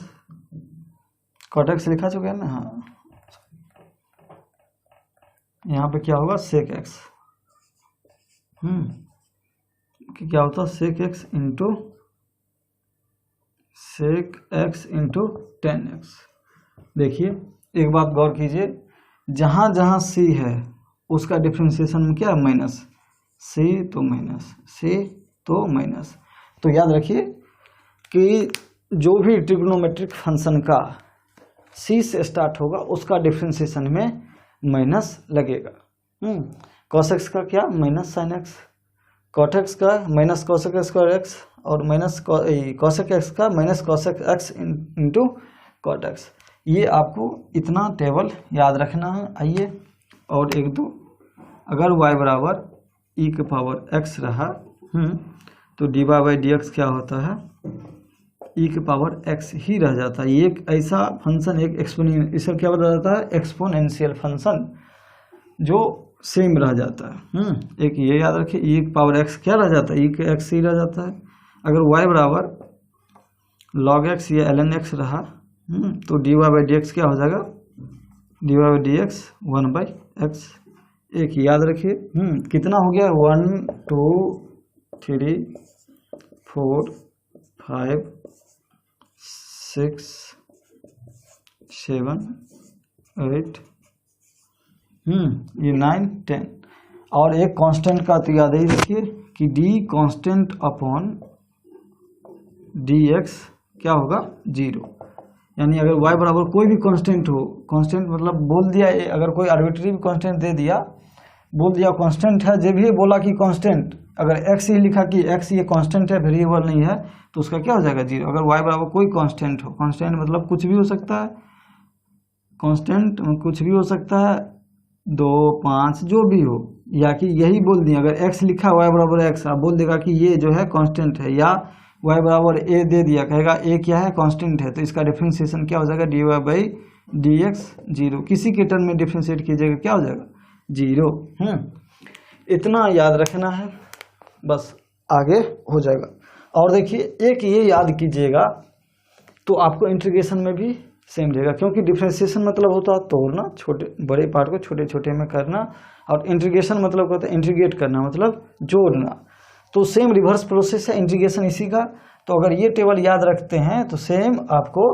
कॉट एक्स लिखा चुका है ना, हाँ, यहाँ पे क्या होगा सेक एक्स, क्या होता है sec x into tan x. देखिए एक बात गौर कीजिए, जहाँ जहाँ सी है उसका डिफ्रेंसिएशन में क्या है माइनस, सी तो माइनस, सी तो माइनस। तो याद रखिए कि जो भी ट्रिग्नोमेट्रिक फंक्शन का सी से स्टार्ट होगा उसका डिफ्रेंसिएशन में माइनस लगेगा। कॉस एक्स का क्या minus sine x, cot x का माइनस कॉसेक स्क्वायर एक्स, और माइनस कॉसेक एक्स का minus cosec x into cot x. ये आपको इतना टेबल याद रखना है। आइए और एक दो, अगर y बराबर e के पावर x रहा तो dy बाई डी एक्स क्या होता है e के पावर x ही रह जाता है। ये एक ऐसा फंक्शन, एक एक्सपोनेंशियल, इसे क्या बता जाता है एक्सपोनेंशियल फंक्शन, जो सेम रह जाता है। एक ये याद रखिए e के पावर x क्या रह जाता है, e के x ही रह जाता है। अगर y बराबर log x या ln x रहा तो dy बाई डी एक्स क्या हो जाएगा, dy by d x 1/x। एक याद रखिए कितना हो गया 1 2 3 4 5 6 7 8 ये 9 10। और एक कांस्टेंट का तो याद ही रखिए कि d कांस्टेंट अपॉन dx क्या होगा 0। यानी अगर y बराबर कोई भी कांस्टेंट हो, कांस्टेंट मतलब बोल दिया, अगर कोई आर्बिट्री भी कांस्टेंट दे दिया, बोल दिया कांस्टेंट है, जब भी बोला कि कांस्टेंट, अगर x ही लिखा कि x ये कांस्टेंट है, वेरिएबल नहीं है, तो उसका क्या हो जाएगा 0। अगर y बराबर कोई कांस्टेंट हो, कांस्टेंट मतलब कुछ भी हो सकता है, कांस्टेंट कुछ भी हो सकता है, 2 5 जो भी हो, या कि यही बोल दिया अगर x लिखा y बराबर x, आप बोल देगा कि ये जो है कांस्टेंट है, या y बराबर a दे दिया, कहेगा a क्या है कांस्टेंट है, तो इसका डिफरेंशिएशन क्या हो जाएगा dy बाई डी एक्स 0। किसी के टर्म में डिफरेंशिएट कीजिएगा क्या हो जाएगा 0। इतना याद रखना है, बस आगे हो जाएगा। और देखिए एक ये याद कीजिएगा तो आपको इंटीग्रेशन में भी सेम रहेगा, क्योंकि डिफरेंशिएशन मतलब होता है तोड़ना, छोटे बड़े पार्ट को छोटे छोटे में करना, और इंटीग्रेशन मतलब होता है इंटीग्रेट करना, मतलब जोड़ना। तो सेम रिवर्स प्रोसेस है इंटीग्रेशन इसी का। तो अगर ये टेबल याद रखते हैं तो सेम आपको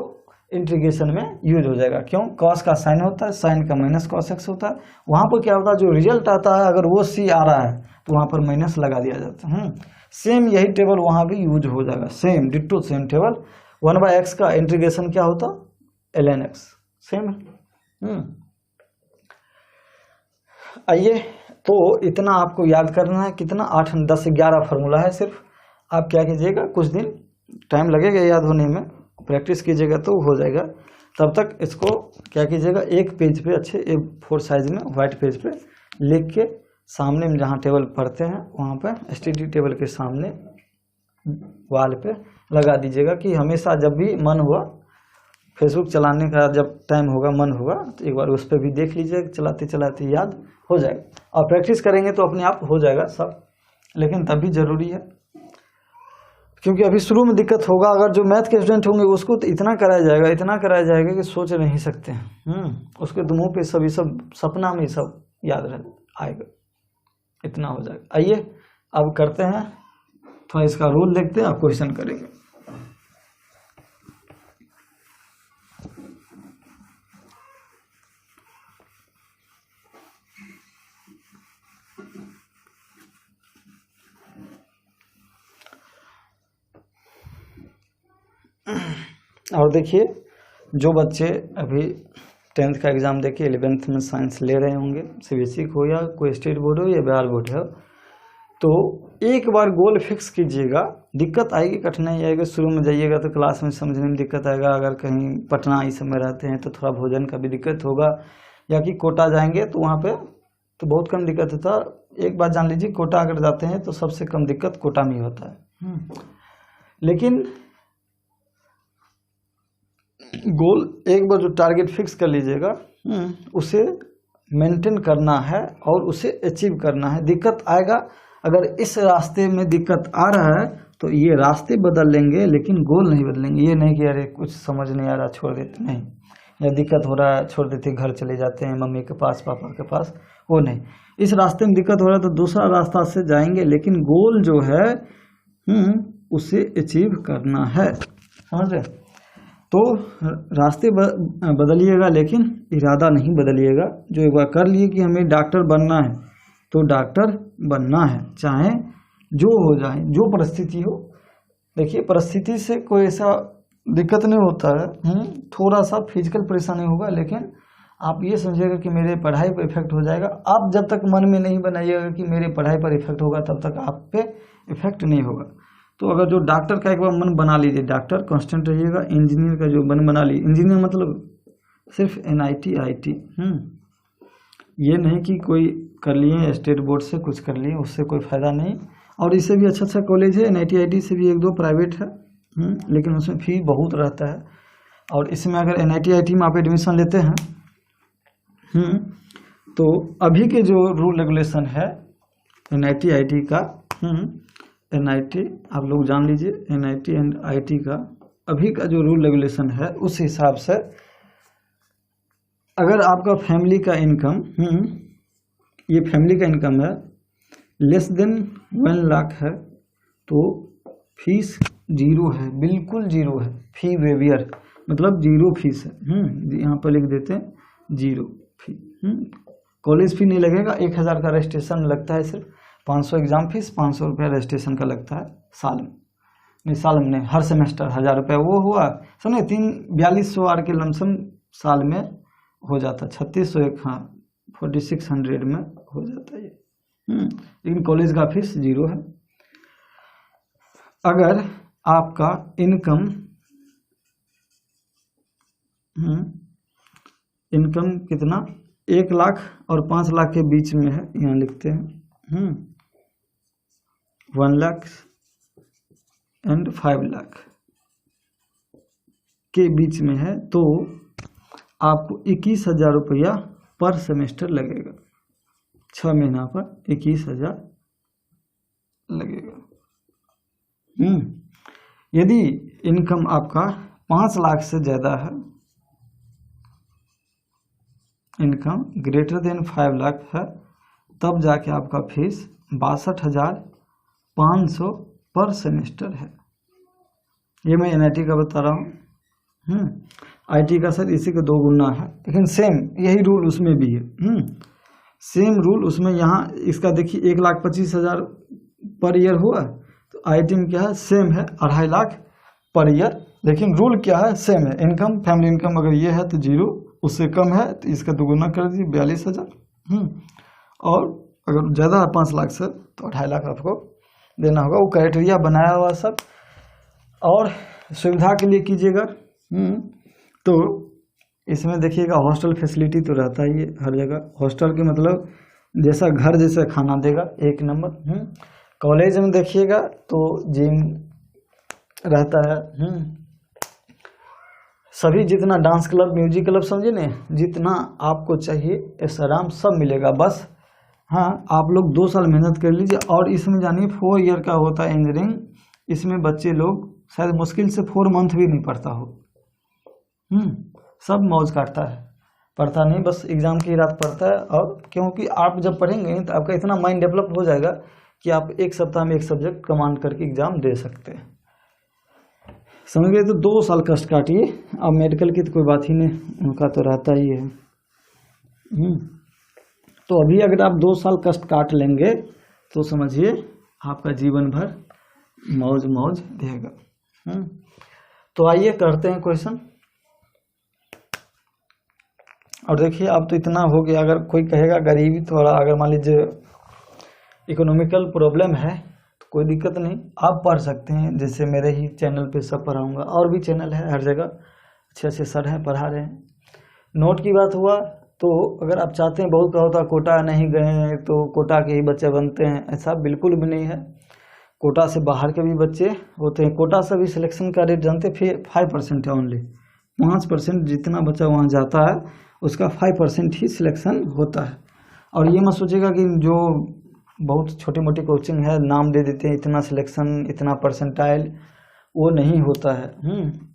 इंटीग्रेशन में यूज हो जाएगा। क्यों, कॉस का साइन होता है, साइन का माइनस कॉस एक्स होता है, वहाँ पर क्या होता है जो रिजल्ट आता है अगर वो सी आ रहा है तो वहाँ पर माइनस लगा दिया जाता है। सेम यही टेबल वहाँ भी यूज हो जाएगा, same ditto same table. 1/x का इंटीग्रेशन क्या होता ln x, सेम है। आइए तो इतना आपको याद करना है, कितना 8 10 11 फार्मूला है सिर्फ। आप क्या कीजिएगा, कुछ दिन टाइम लगेगा याद होने में, प्रैक्टिस कीजिएगा तो हो जाएगा। तब तक इसको क्या कीजिएगा, एक पेज पे अच्छे A4 साइज में व्हाइट पेज पे लिख के सामने में जहाँ टेबल पढ़ते हैं वहाँ पे स्टडी टेबल के सामने वाल पे लगा दीजिएगा कि हमेशा जब भी मन हुआ, फेसबुक चलाने का जब टाइम होगा, मन होगा तो एक बार उस पर भी देख लीजिएगा, चलाते चलाते याद हो जाएगा। और प्रैक्टिस करेंगे तो अपने आप हो जाएगा सब, लेकिन तब भी ज़रूरी है क्योंकि अभी शुरू में दिक्कत होगा। अगर जो मैथ के स्टूडेंट होंगे उसको तो इतना कराया जाएगा, इतना कराया जाएगा कि सोच नहीं सकते हैं। उसके मुँह पे सब सब सपना में सब याद रह आएगा, इतना हो जाएगा। आइए अब करते हैं थोड़ा इसका रूल देखते हैं, अब क्वेश्चन करेंगे। और देखिए जो बच्चे अभी 10th का एग्ज़ाम देके 11th में साइंस ले रहे होंगे, सीबीएसई हो या कोई स्टेट बोर्ड हो या बिहार बोर्ड हो, तो एक बार गोल फिक्स कीजिएगा। दिक्कत आएगी, कठिनाई आएगी, शुरू में जाइएगा तो क्लास में समझने में दिक्कत आएगा, अगर कहीं पटना इस समय रहते हैं तो थोड़ा भोजन का भी दिक्कत होगा, या कि कोटा जाएंगे तो वहाँ पे तो बहुत कम दिक्कत होता। एक बात जान लीजिए, कोटा अगर जाते हैं तो सबसे कम दिक्कत कोटा में ही होता है। लेकिन गोल एक बार जो टारगेट फिक्स कर लीजिएगा, उसे मेंटेन करना है और उसे अचीव करना है। दिक्कत आएगा, अगर इस रास्ते में दिक्कत आ रहा है तो ये रास्ते बदल लेंगे, लेकिन गोल नहीं बदलेंगे। ये नहीं कि अरे कुछ समझ नहीं आ रहा छोड़ देते, नहीं, या दिक्कत हो रहा है छोड़ देते, घर चले जाते हैं मम्मी के पास पापा के पास, वो नहीं। इस रास्ते में दिक्कत हो रहा है तो दूसरा रास्ता से जाएंगे, लेकिन गोल जो है उसे अचीव करना है, समझ रहे। तो रास्ते बदलिएगा लेकिन इरादा नहीं बदलिएगा। जो एक बार कर लिए कि हमें डॉक्टर बनना है तो डॉक्टर बनना है, चाहे जो हो जाए, जो परिस्थिति हो। देखिए परिस्थिति से कोई ऐसा दिक्कत नहीं होता है, थोड़ा सा फिजिकल परेशानी होगा, लेकिन आप ये समझिएगा कि मेरे पढ़ाई पर इफेक्ट हो जाएगा। आप जब तक मन में नहीं बनाइएगा कि मेरे पढ़ाई पर इफेक्ट होगा, तब तक आप पे इफेक्ट नहीं होगा। तो अगर जो डॉक्टर का एक बार मन बना लीजिए, डॉक्टर कांस्टेंट रहिएगा। इंजीनियर का जो मन बना लीजिए, इंजीनियर मतलब सिर्फ NIT IIT, ये नहीं कि कोई कर लिए स्टेट बोर्ड से कुछ कर लिए, उससे कोई फ़ायदा नहीं। और इससे भी अच्छा कॉलेज है, NIT IIT से भी 1-2 प्राइवेट है, लेकिन उसमें फी बहुत रहता है। और इसमें अगर NIT IIT में आप एडमिशन लेते हैं, तो अभी के जो रूल रेगुलेशन है NIT IIT का, NIT आप लोग जान लीजिए, NIT एंड IIT का अभी का जो रूल रेगुलेशन है, उस हिसाब से अगर आपका फैमिली का इनकम, ये फैमिली का इनकम है लेस देन 1 लाख है, तो फीस 0 है, बिल्कुल 0 है। फी वेवियर मतलब 0 फीस है, यहाँ पर लिख देते हैं 0 फी। कॉलेज फी नहीं लगेगा, 1000 का रजिस्ट्रेशन लगता है, सिर्फ 500 एग्जाम फीस, 500 रुपये रजिस्ट्रेशन का लगता है साल में, नहीं साल में नहीं, हर सेमेस्टर 1000 रुपये। वो हुआ सुनिए 4200 आर के लमसम साल में हो जाता है, 3601, हाँ 4600 में हो जाता है ये। लेकिन कॉलेज का फीस 0 है। अगर आपका इनकम कितना 1 लाख और 5 लाख के बीच में है, यहाँ लिखते हैं 1 लाख एंड 5 लाख के बीच में है, तो आपको 21,000 रुपया पर सेमेस्टर लगेगा। 6 महीना पर 21,000 लगेगा। यदि इनकम आपका 5 लाख से ज़्यादा है, इनकम ग्रेटर देन 5 लाख है, तब जाके आपका फीस 62,500 पर सेमेस्टर है। ये मैं NIT का बता रहा हूँ। IT का सर इसी का 2 गुना है, लेकिन सेम यही रूल उसमें भी है। सेम रूल उसमें, यहाँ इसका देखिए 1,25,000 पर ईयर हुआ, तो IIT में क्या है, सेम है 2.5 लाख पर ईयर, लेकिन रूल क्या है, सेम है। इनकम फैमिली इनकम अगर ये है तो 0, उससे कम है तो इसका 2 गुना कर दीजिए 42,000। और अगर ज़्यादा है 5 लाख से तो 2.5 लाख आपको देना होगा। वो क्राइटेरिया बनाया हुआ सब, और सुविधा के लिए कीजिएगा। तो इसमें देखिएगा हॉस्टल फैसिलिटी तो रहता ही है हर जगह। हॉस्टल के मतलब जैसा घर जैसा खाना देगा, 1 नंबर। कॉलेज में देखिएगा तो जिम रहता है, सभी जितना डांस क्लब, म्यूजिक क्लब, समझे ना, जितना आपको चाहिए ऐसा सब मिलेगा। बस हाँ, आप लोग 2 साल मेहनत कर लीजिए। और इसमें जानिए 4 ईयर का होता है इंजीनियरिंग, इसमें बच्चे लोग शायद मुश्किल से 4 मंथ भी नहीं पढ़ता हो। सब मौज काटता है, पढ़ता नहीं, बस एग्ज़ाम की रात पढ़ता है। और क्योंकि आप जब पढ़ेंगे तो आपका इतना माइंड डेवलप हो जाएगा कि आप 1 सप्ताह में 1 सब्जेक्ट कमांड करके एग्ज़ाम दे सकते हैं, समझ गए। तो 2 साल कष्ट काटिए। अब मेडिकल की तो कोई बात ही नहीं, उनका तो रहता ही है। तो अभी अगर आप 2 साल कष्ट काट लेंगे तो समझिए आपका जीवन भर मौज मौज रहेगा। तो आइए करते हैं क्वेश्चन। और देखिए अब तो इतना हो गया, अगर कोई कहेगा गरीबी थोड़ा, अगर मान लीजिए इकोनॉमिकल प्रॉब्लम है तो कोई दिक्कत नहीं, आप पढ़ सकते हैं। जैसे मेरे ही चैनल पे सब पढ़ाऊंगा, और भी चैनल है हर जगह, अच्छे अच्छे सर हैं पढ़ा रहे हैं। नोट की बात हुआ तो अगर आप चाहते हैं, बहुत का होता कोटा नहीं गए हैं तो कोटा के ही बच्चे बनते हैं, ऐसा बिल्कुल भी नहीं है। कोटा से बाहर के भी बच्चे होते हैं। कोटा से भी सिलेक्शन का रेट जानते, फिर 5% है ओनली, 5% जितना बच्चा वहाँ जाता है उसका 5% ही सिलेक्शन होता है। और ये मत सोचिएगा कि जो बहुत छोटी मोटी कोचिंग है नाम दे देते हैं इतना सिलेक्शन इतना परसेंटाइल, वो नहीं होता है।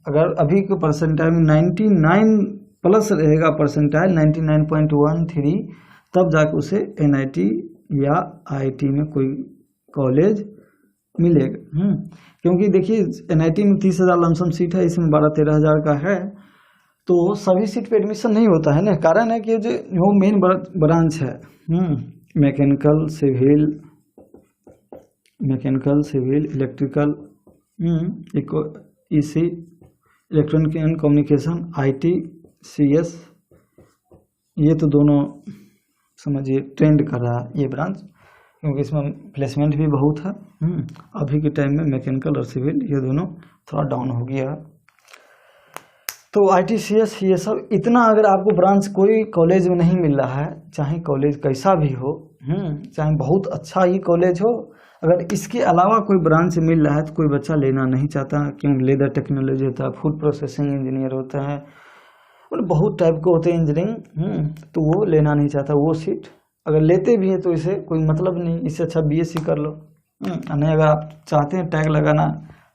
अगर अभी के परसेंटाइल में 99 प्लस रहेगा परसेंटाइल, 99.13, तब जाके उसे NIT या IIT में कोई कॉलेज मिलेगा। क्योंकि देखिए NIT में 30,000 लमसम सीट है, इसमें 12-13 हज़ार का है, तो सभी सीट पे एडमिशन नहीं होता है ना। कारण है कि जो मेन ब्रांच है mechanical civil electrical, EC electronic and communication, IT CS, ये तो दोनों समझिए ट्रेंड कर रहा है ये ब्रांच, क्योंकि इसमें प्लेसमेंट भी बहुत है। अभी के टाइम में मैकेनिकल और सिविल ये दोनों थोड़ा डाउन हो गया है। तो IT CS ये सब इतना, अगर आपको ब्रांच कोई कॉलेज में नहीं मिल रहा है, चाहे कॉलेज कैसा भी हो, चाहे बहुत अच्छा ही कॉलेज हो, अगर इसके अलावा कोई ब्रांच मिल रहा है तो कोई बच्चा लेना नहीं चाहता। क्योंकि लेदर टेक्नोलॉजी होता है, फूड प्रोसेसिंग इंजीनियर होता है, और बहुत टाइप के होते हैं इंजीनियरिंग, तो वो लेना नहीं चाहता वो सीट। अगर लेते भी हैं तो इसे कोई मतलब नहीं, इससे अच्छा BSc कर लो। नहीं, अगर आप चाहते हैं टैग लगाना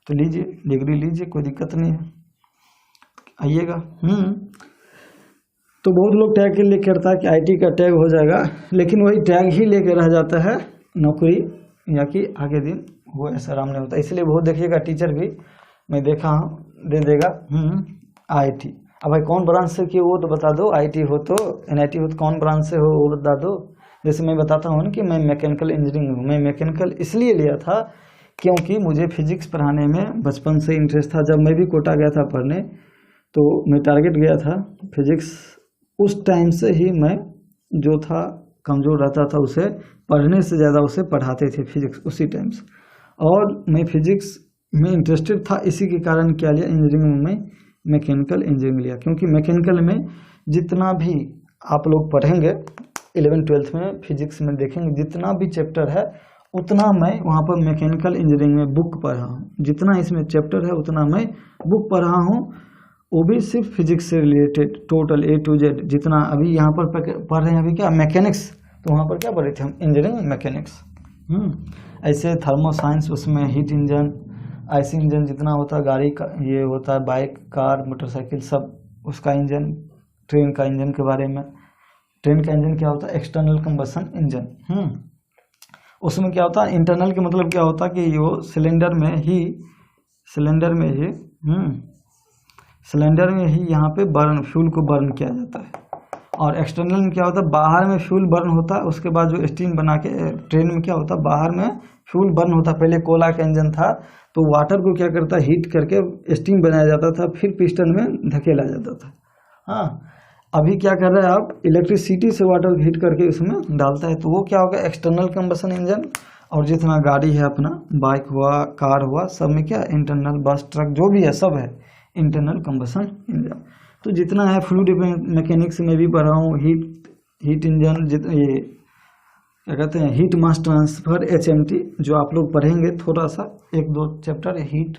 तो लीजिए, डिग्री लीजिए, कोई दिक्कत नहीं है, आइएगा। तो बहुत लोग टैग के लिए करता है कि IT का टैग हो जाएगा, लेकिन वही टैग ही लेके रह जाता है नौकरी, या कि आगे दिन वो ऐसा आराम नहीं होता। इसलिए बहुत देखिएगा टीचर भी मैं देखा हूँ दे देगा IIT। अब भाई कौन ब्रांच से किए वो तो बता दो, IT हो तो NIT हो तो कौन ब्रांच से हो वो बता दो। जैसे मैं बताता हूँ ना कि मैं मैकेनिकल इंजीनियरिंग हूँ, मैं मैकेनिकल इसलिए लिया था क्योंकि मुझे फिजिक्स पढ़ाने में बचपन से इंटरेस्ट था। जब मैं भी कोटा गया था पढ़ने तो मैं टारगेट गया था फिजिक्स, उस टाइम से ही मैं जो था कमज़ोर रहता था, उसे पढ़ने से ज़्यादा उसे पढ़ाते थे फिजिक्स उसी टाइम से। और मैं फिजिक्स में इंटरेस्टेड था, इसी के कारण क्या लिया इंजीनियरिंग में, मैकेनिकल इंजीनियरिंग लिया। क्योंकि मैकेनिकल में जितना भी आप लोग पढ़ेंगे 11th-12th में फिजिक्स में देखेंगे, जितना भी चैप्टर है उतना मैं वहाँ पर मैकेनिकल इंजीनियरिंग में बुक पढ़ा हूँ। जितना इसमें चैप्टर है उतना मैं बुक पढ़ा हूँ, वो भी सिर्फ फिजिक्स से related, total A to Z। जितना अभी यहाँ पर पढ़ रहे हैं अभी क्या मैकेनिक्स, तो वहाँ पर क्या पढ़ रहे थे हम, इंजीनियरिंग मैकेनिक्स। ऐसे थर्मो साइंस, उसमें हीट इंजन, IC इंजन जितना होता है गाड़ी का, ये होता है बाइक कार मोटरसाइकिल सब, उसका इंजन, ट्रेन का इंजन के बारे में। ट्रेन का इंजन क्या होता है, एक्सटर्नल कंबशन इंजन। उसमें क्या होता है, इंटरनल के मतलब क्या होता है कि वो सिलेंडर में ही यहाँ पे फ्यूल को बर्न किया जाता है। और एक्सटर्नल में क्या होता है, बाहर में फ्यूल बर्न होता है, उसके बाद जो स्टीम बना के ट्रेन में क्या होता है, बाहर में फ्यूल बर्न होता है। पहले कोयला का इंजन था तो वाटर को क्या करता है, हीट करके स्टीम बनाया जाता था, फिर पिस्टन में धकेला जाता था। हाँ, अभी क्या कर रहा है, आप इलेक्ट्रिसिटी से वाटर हीट करके उसमें डालता है, तो वो क्या होगा, एक्सटर्नल कंबशन इंजन। और जितना गाड़ी है अपना, बाइक हुआ कार हुआ, सब में क्या इंटरनल, बस ट्रक जो भी है सब है इंटरनल कंबशन इंजन। तो जितना है फ्लूइड मैकेनिक्स में भी पढ़ा हूँ, हीट इंजन, ये क्या कहते हैं, हीट मास ट्रांसफर HMT, जो आप लोग पढ़ेंगे थोड़ा सा 1-2 चैप्टर हीट,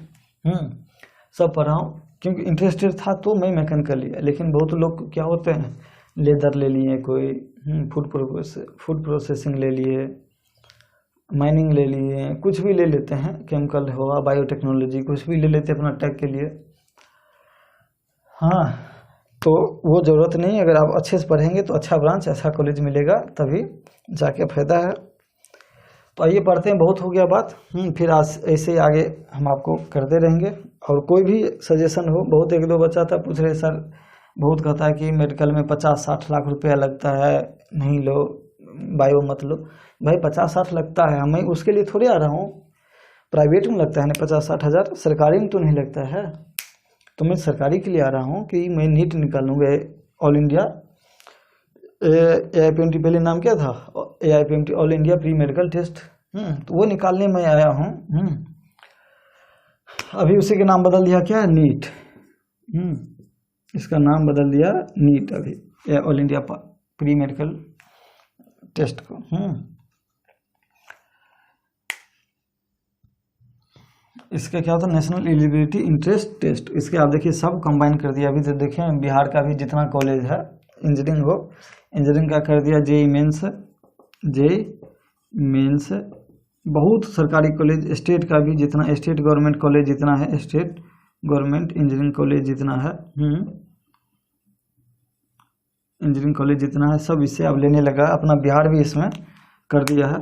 सब पढ़ा हूँ क्योंकि इंटरेस्टेड था तो मैं मैकेनिकल लिया। लेकिन बहुत लोग क्या होते हैं, लेदर ले लिए, कोई फूड प्रोसेसिंग ले लिए, माइनिंग ले लिए, कुछ भी ले लेते हैं, केमिकल हुआ, बायोटेक्नोलॉजी, कुछ भी ले लेते हैं अपना टैग के लिए। हाँ, तो वो ज़रूरत नहीं, अगर आप अच्छे से पढ़ेंगे तो अच्छा ब्रांच, अच्छा कॉलेज मिलेगा, तभी जाके फायदा है। तो आइए पढ़ते हैं, बहुत हो गया बात। फिर आज ऐसे ही आगे हम आपको करते रहेंगे। और कोई भी सजेशन हो, बहुत 1-2 बच्चा था पूछ रहे सर, बहुत कहता है कि मेडिकल में 50-60 लाख रुपया लगता है, नहीं लो, बायो मत लो। भाई 50-60 लगता है, मैं उसके लिए थोड़ी आ रहा हूँ, प्राइवेट में लगता है ना 50-60 हज़ार, सरकारी में तो नहीं लगता है। तो मैं सरकारी के लिए आ रहा हूँ कि मैं नीट निकालूंगा, ऑल इंडिया AIPMT, पहले नाम क्या था, AIPMT all India pre medical test. तो वो निकालने में आया हूँ। अभी उसी का नाम बदल दिया, क्या, नीट। इसका नाम बदल दिया नीट अभी, all India pre medical test को। इसका क्या होता है, नेशनल एलिजिबिलिटी इंट्रेंस टेस्ट। इसके आप देखिए सब कंबाइन कर दिया। अभी तो देखें बिहार का भी जितना कॉलेज है इंजीनियरिंग हो, इंजीनियरिंग का कर दिया, JEE मेंस, बहुत सरकारी कॉलेज, स्टेट का भी जितना, स्टेट गवर्नमेंट कॉलेज जितना है, स्टेट गवर्नमेंट इंजीनियरिंग कॉलेज जितना है, इंजीनियरिंग कॉलेज जितना है, सब इससे अब लेने लगा। अपना बिहार भी इसमें कर दिया है,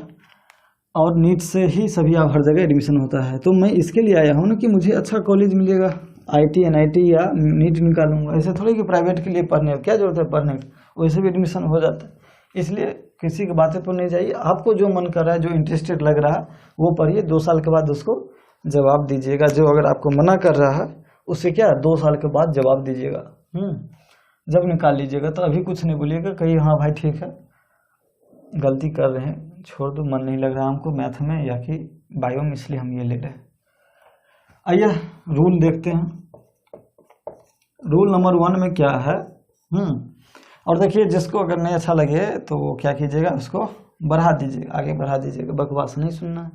और नीट से ही सभी अब हर जगह एडमिशन होता है। तो मैं इसके लिए आया हूँ ना कि मुझे अच्छा कॉलेज मिलेगा, IT NIT या नीट निकालूंगा। ऐसे थोड़ी कि प्राइवेट के लिए पढ़ने, क्या जरूरत है पढ़ने की, वैसे भी एडमिशन हो जाता है। इसलिए किसी की बातें पर नहीं जाइए, आपको जो मन कर रहा है, जो इंटरेस्टेड लग रहा है वो पढ़िए। 2 साल के बाद उसको जवाब दीजिएगा। जो अगर आपको मना कर रहा है उससे क्या 2 साल के बाद जवाब दीजिएगा। जब निकाल लीजिएगा तो अभी कुछ नहीं बोलिएगा, कहीं हाँ भाई ठीक है गलती कर रहे हैं, छोड़ दो, मन नहीं लग रहा हमको मैथ में या कि बायो में, इसलिए हम ये ले रहे हैं। आइए रूल देखते हैं। रूल नंबर 1 में क्या है। और देखिए जिसको अगर नहीं अच्छा लगे तो क्या कीजिएगा, उसको बढ़ा दीजिएगा, आगे बढ़ा दीजिएगा, बकवास नहीं सुनना है।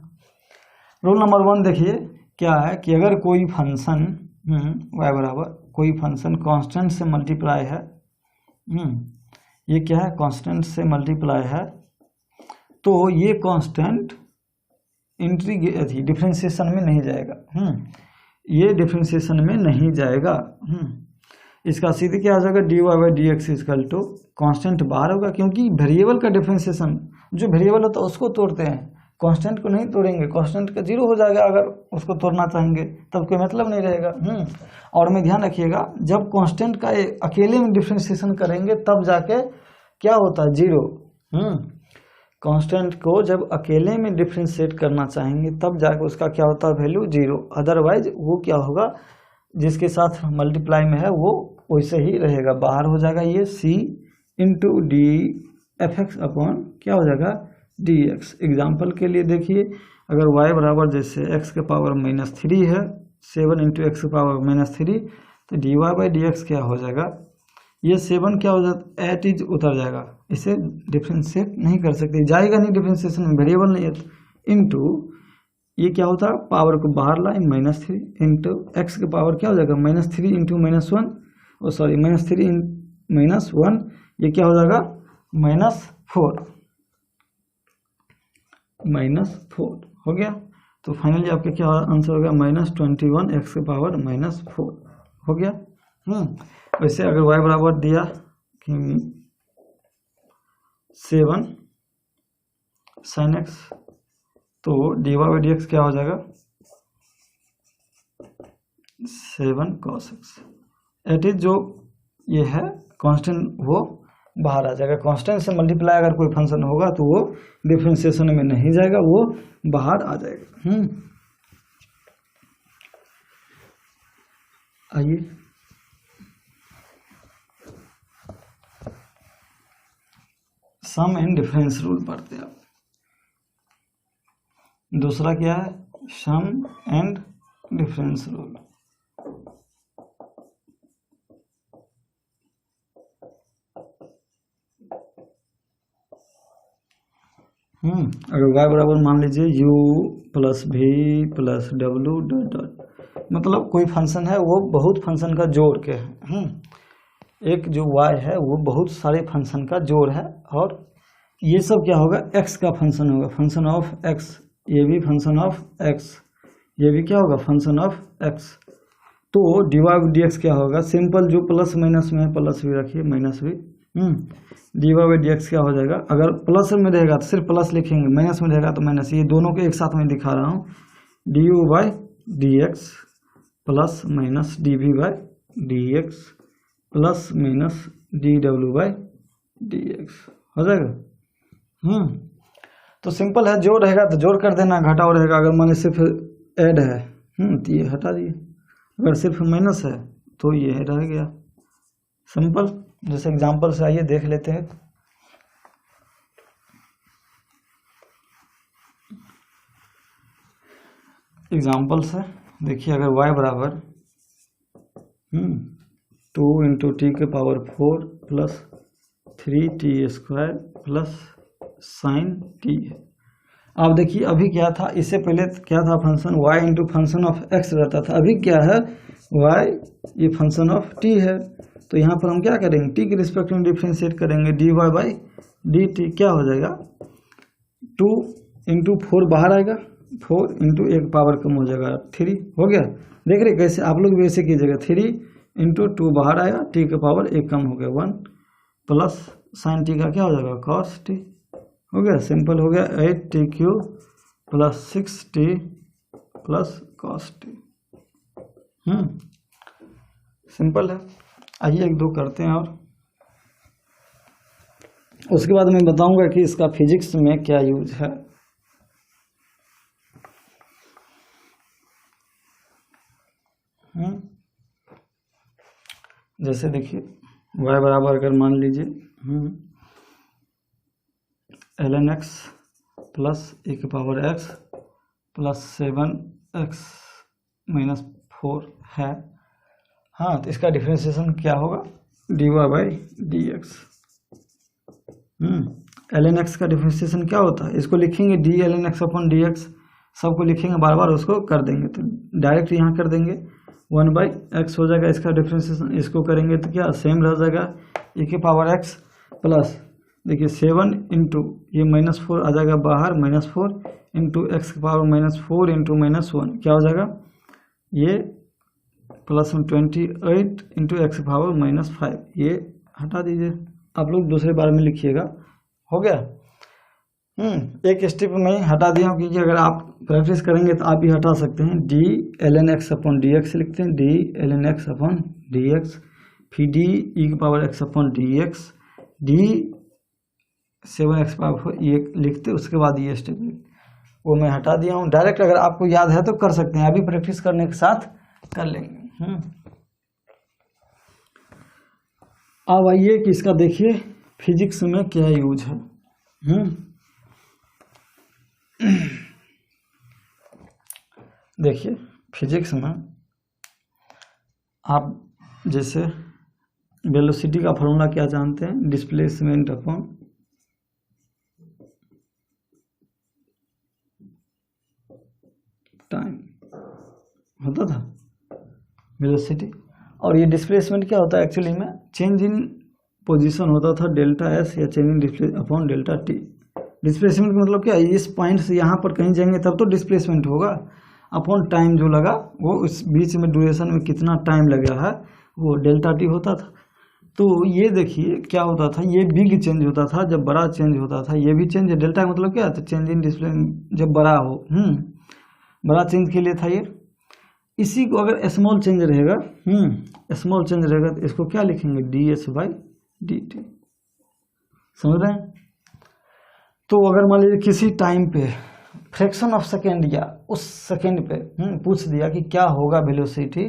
रूल नंबर 1 देखिए क्या है कि अगर कोई फंक्शन y बराबर कोई फंक्शन कांस्टेंट से मल्टीप्लाई है, ये क्या है, कांस्टेंट से मल्टीप्लाई है, तो ये कांस्टेंट डिफरेंशिएशन में नहीं जाएगा। ये डिफरेंशिएशन में नहीं जाएगा। इसका सीधे क्या आ जाएगा, dy/dx इक्वल टू कांस्टेंट बाहर होगा, क्योंकि वेरिएबल का डिफरेंशिएशन, जो वेरिएबल होता है उसको तोड़ते हैं, कांस्टेंट को नहीं तोड़ेंगे। कांस्टेंट का 0 हो जाएगा अगर उसको तोड़ना चाहेंगे, तब कोई मतलब नहीं रहेगा। और में ध्यान रखिएगा, जब कांस्टेंट का अकेले में डिफरेंशिएशन करेंगे तब जाके क्या होता है, 0। कांस्टेंट को जब अकेले में डिफरेंशिएट करना चाहेंगे तब जाके उसका क्या होता है, वैल्यू 0। अदरवाइज वो क्या होगा, जिसके साथ मल्टीप्लाई में है वो वैसे ही रहेगा, बाहर हो जाएगा। ये c into D f x upon क्या हो जाएगा, dx। एग्जाम्पल के लिए देखिए, अगर y बराबर जैसे x के पावर -3 है, 7 इंटू एक्स के पावर -3, तो dy/dx क्या हो जाएगा, ये 7 क्या हो जाता है, एट इज उतर जाएगा, इसे डिफ्रेंशिएट नहीं कर सकते, जाएगा नहीं डिफ्रेंशिएशन में, वेरिएबल नहीं है। इंटू ये क्या होता है, पावर को बाहर लाइन -3 इंटू एक्स के पावर क्या हो जाएगा, -3 इंटू -1, -3 -1, ये क्या हो जाएगा, -4 हो गया। तो फाइनली आपका क्या आंसर होगा, -21 एक्स के पावर -4 हो गया। वैसे अगर y बराबर दिया कि 7 sin x, तो dy/dx क्या हो जाएगा, 7 cos x। एट इज जो ये है कांस्टेंट वो बाहर आ जाएगा। कांस्टेंट से मल्टीप्लाई अगर कोई फंक्शन होगा तो वो डिफरेंशिएशन में नहीं जाएगा, वो बाहर आ जाएगा। आइए सम एंड डिफरेंस रूल पढ़ते हैं। आप दूसरा क्या है, सम एंड डिफरेंस रूल। अगर y बराबर मान लीजिए u + v + w डॉट, मतलब कोई फंक्शन है वो बहुत फंक्शन का जोड़ के है। एक जो y है वो बहुत सारे फंक्शन का जोड़ है, और ये सब क्या होगा, x का फंक्शन होगा, फंक्शन ऑफ x, ये भी फंक्शन ऑफ x, ये भी क्या होगा, फंक्शन ऑफ x। तो dy/dx क्या होगा, सिंपल जो प्लस माइनस में प्लस भी रखिए, माइनस भी, dy/dx क्या हो जाएगा, अगर प्लस में रहेगा तो सिर्फ प्लस लिखेंगे, माइनस में रहेगा तो माइनस, ये दोनों के एक साथ में दिखा रहा हूँ, du/dx plus minus dv/dx plus minus dw/dx हो जाएगा। तो सिंपल है, जोड़ रहेगा तो जोड़ कर देना, घटाओ रहेगा, अगर मान सिर्फ ऐड है तो ये हटा दिए, अगर सिर्फ माइनस है तो ये रह गया सिंपल। जैसे एग्जांपल से आइए देख लेते हैं। एग्जांपल से देखिए, अगर y बराबर 2 इंटू टी के power 4 plus 3t² plus sign T है। अब देखिए अभी क्या था, इससे पहले क्या था, function y into function of x रहता था। अभी क्या है, y ये फंक्शन ऑफ t है। तो यहाँ पर हम क्या करेंगे, t के रिस्पेक्ट में डिफ्रेंशिएट करेंगे, dy बाई dt क्या हो जाएगा, 2 इंटू 4 बाहर आएगा, 4 इंटू एक पावर कम हो जाएगा 3 हो गया। देख रहे कैसे, आप लोग भी ऐसे कीजिएगा, 3 इंटू 2 बाहर आएगा, t का पावर एक कम हो गया 1 प्लस साइन टी का क्या हो जाएगा cos t हो गया। सिंपल हो गया, 8t³ plus 6t plus cos t। Simple है। आइए एक दो करते हैं और उसके बाद मैं बताऊंगा कि इसका फिजिक्स में क्या यूज है। जैसे देखिए y बराबर अगर मान लीजिए ln x प्लस e के पावर x प्लस 7x माइनस 4 है। हाँ, तो इसका डिफरेंशिएशन क्या होगा, dy by dx। ln x का डिफरेंशिएशन क्या होता है, इसको लिखेंगे d ln x upon dx, सबको लिखेंगे बार बार, उसको कर देंगे तो डायरेक्ट यहाँ कर देंगे 1 बाई एक्स हो जाएगा इसका डिफरेंशिएशन। इसको करेंगे तो क्या सेम रह जाएगा, e के पावर x प्लस देखिए 7 इंटू ये -4 आ जाएगा बाहर, -4 इंटू एक्स के पावर -4 इंटू -1 क्या हो जाएगा, ये प्लस 28 इंटू एक्स के पावर -5, ये हटा दीजिए। आप लोग दूसरे बार में लिखिएगा, हो गया। एक स्टेप में हटा दिया हूँ, क्योंकि अगर आप प्रैक्टिस करेंगे तो आप भी हटा सकते हैं। d ln x upon dx लिखते हैं, d ln x upon dx, फिर d e के पावर x upon dx, d 7x power ये लिखते, उसके बाद ये स्टेप वो मैं हटा दिया हूँ। डायरेक्ट अगर आपको याद है तो कर सकते हैं, अभी प्रैक्टिस करने के साथ कर लेंगे। अब आइए कि इसका देखिए फिजिक्स में क्या यूज है। देखिए फिजिक्स में आप जैसे वेलोसिटी का फॉर्मूला क्या जानते हैं, डिस्प्लेसमेंट अपॉन टाइम होता था वेलोसिटी, और ये डिस्प्लेसमेंट क्या होता है एक्चुअली में, चेंज इन पोजीशन होता था डेल्टा एस या change in display upon delta T. Displacement का मतलब क्या, इस पॉइंट से यहाँ पर कहीं जाएंगे तब तो डिस्प्लेसमेंट होगा, अपॉन टाइम जो लगा वो उस बीच में ड्यूरेशन में कितना टाइम लगा है वो डेल्टा टी होता था। तो ये देखिए क्या होता था, ये बिग चेंज होता था जब बड़ा चेंज होता था, ये भी चेंज है। डेल्टा का मतलब क्या है, तो चेंज इन डिस्प्ले जब बड़ा हो, बड़ा चेंज के लिए था ये। इसी को अगर स्मॉल चेंज रहेगा, स्मॉल चेंज रहेगा तो इसको क्या लिखेंगे, D s by d T. समझ रहे हैं। तो अगर मान लीजिए किसी टाइम पे फ्रैक्शन ऑफ सेकेंड या उस सेकेंड पे पूछ दिया कि क्या होगा वेलोसिटी,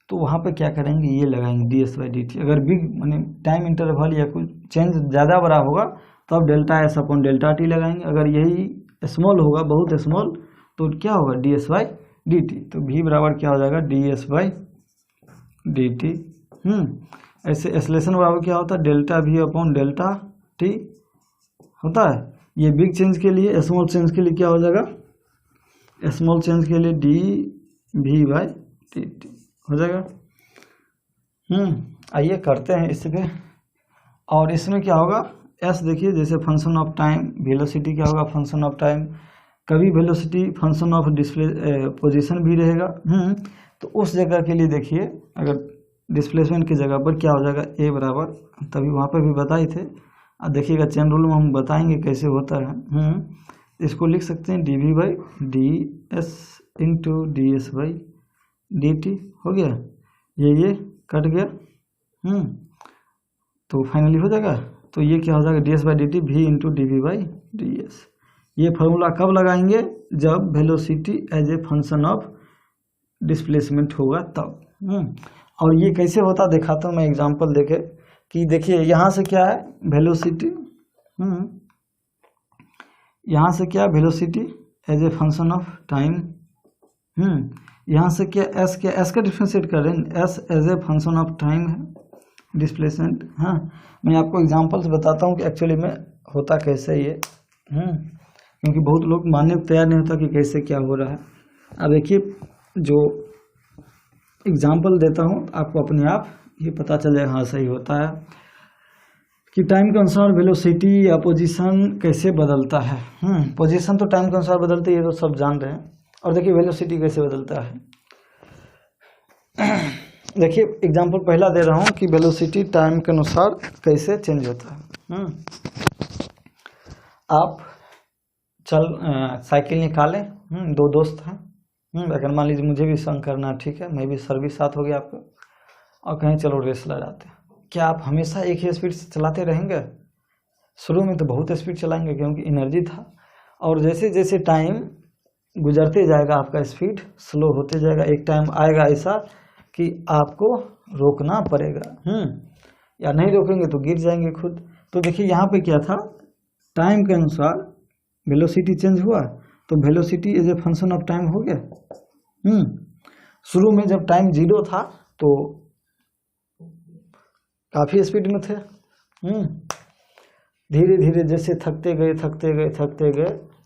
तो वहाँ पे क्या करेंगे, ये लगाएंगे D s by d T. अगर बिग माने टाइम इंटरवल या कुछ चेंज ज़्यादा बड़ा होगा तो अब delta S upon delta T लगाएंगे। अगर यही स्मॉल होगा, बहुत स्मॉल, तो क्या होगा, D s by d T. तो v बराबर क्या हो जाएगा, d s by d T. ऐसे एक्सेलरेशन बराबर क्या होता है, delta v upon delta T होता है। ये बिग चेंज के लिए, स्मॉल चेंज के लिए क्या हो जाएगा, स्मॉल चेंज के लिए d v by t t हो जाएगा। आइए करते हैं इस पे। और इसमें क्या होगा, एस देखिए जैसे फंक्शन ऑफ टाइम, वेलोसिटी क्या होगा, फंक्शन ऑफ टाइम। कभी velocity function of display position भी रहेगा। तो उस जगह के लिए देखिए, अगर डिस्प्लेसमेंट की जगह पर क्या हो जाएगा, ए बराबर, तभी वहाँ पर भी बताए थे। अब देखिएगा चेन रूल में हम बताएंगे कैसे होता है। इसको लिख सकते हैं d v by d s into d s by d t हो गया। ये कट गया, तो फाइनली हो जाएगा। तो ये क्या हो जाएगा, d s by d t v into d v by d s. ये फार्मूला कब लगाएंगे, जब velocity as a function of displacement होगा तब। और ये कैसे होता दिखाता हूँ मैं एग्जांपल देके कि देखिए यहाँ से क्या है वेलोसिटी, यहाँ से क्या velocity as a function of time, यहाँ से क्या एस का डिफ्रेंशिएट कर रहे हैं, s as a function of time है डिस्प्लेसमेंट। हाँ, मैं आपको एग्जांपल से बताता हूँ कि एक्चुअली में होता कैसे ये, क्योंकि बहुत लोग मानने को तैयार नहीं होता कि कैसे क्या हो रहा है। अब देखिए जो एग्जांपल देता हूँ आपको अपने आप ये पता चल जाए, हाँ सही होता है कि टाइम के अनुसार वेलोसिटी या पोजीशन कैसे बदलता है। पोजीशन तो टाइम के अनुसार बदलती है, ये तो सब जान रहे हैं। और देखिए वेलोसिटी कैसे बदलता है। देखिए एग्जांपल पहला दे रहा हूँ कि वेलोसिटी टाइम के अनुसार कैसे चेंज होता है। आप साइकिल निकालें, दो दोस्त हैं, अगर मान लीजिए मुझे भी संग करना, ठीक है, मैं भी सर्विस साथ हो गया आपको, और कहीं चलो रेस लगाते हैं, क्या आप हमेशा एक ही स्पीड से चलाते रहेंगे? शुरू में तो बहुत स्पीड चलाएंगे क्योंकि एनर्जी था, और जैसे जैसे टाइम गुजरते जाएगा आपका स्पीड स्लो होते जाएगा। एक टाइम आएगा ऐसा कि आपको रोकना पड़ेगा, या नहीं रोकेंगे तो गिर जाएंगे खुद। तो देखिए यहाँ पे क्या था, टाइम के अनुसार वेलोसिटी चेंज हुआ, तो velocity as a function of time हो गया। शुरू में जब टाइम 0 था तो काफी स्पीड में थे, धीरे धीरे जैसे थकते गए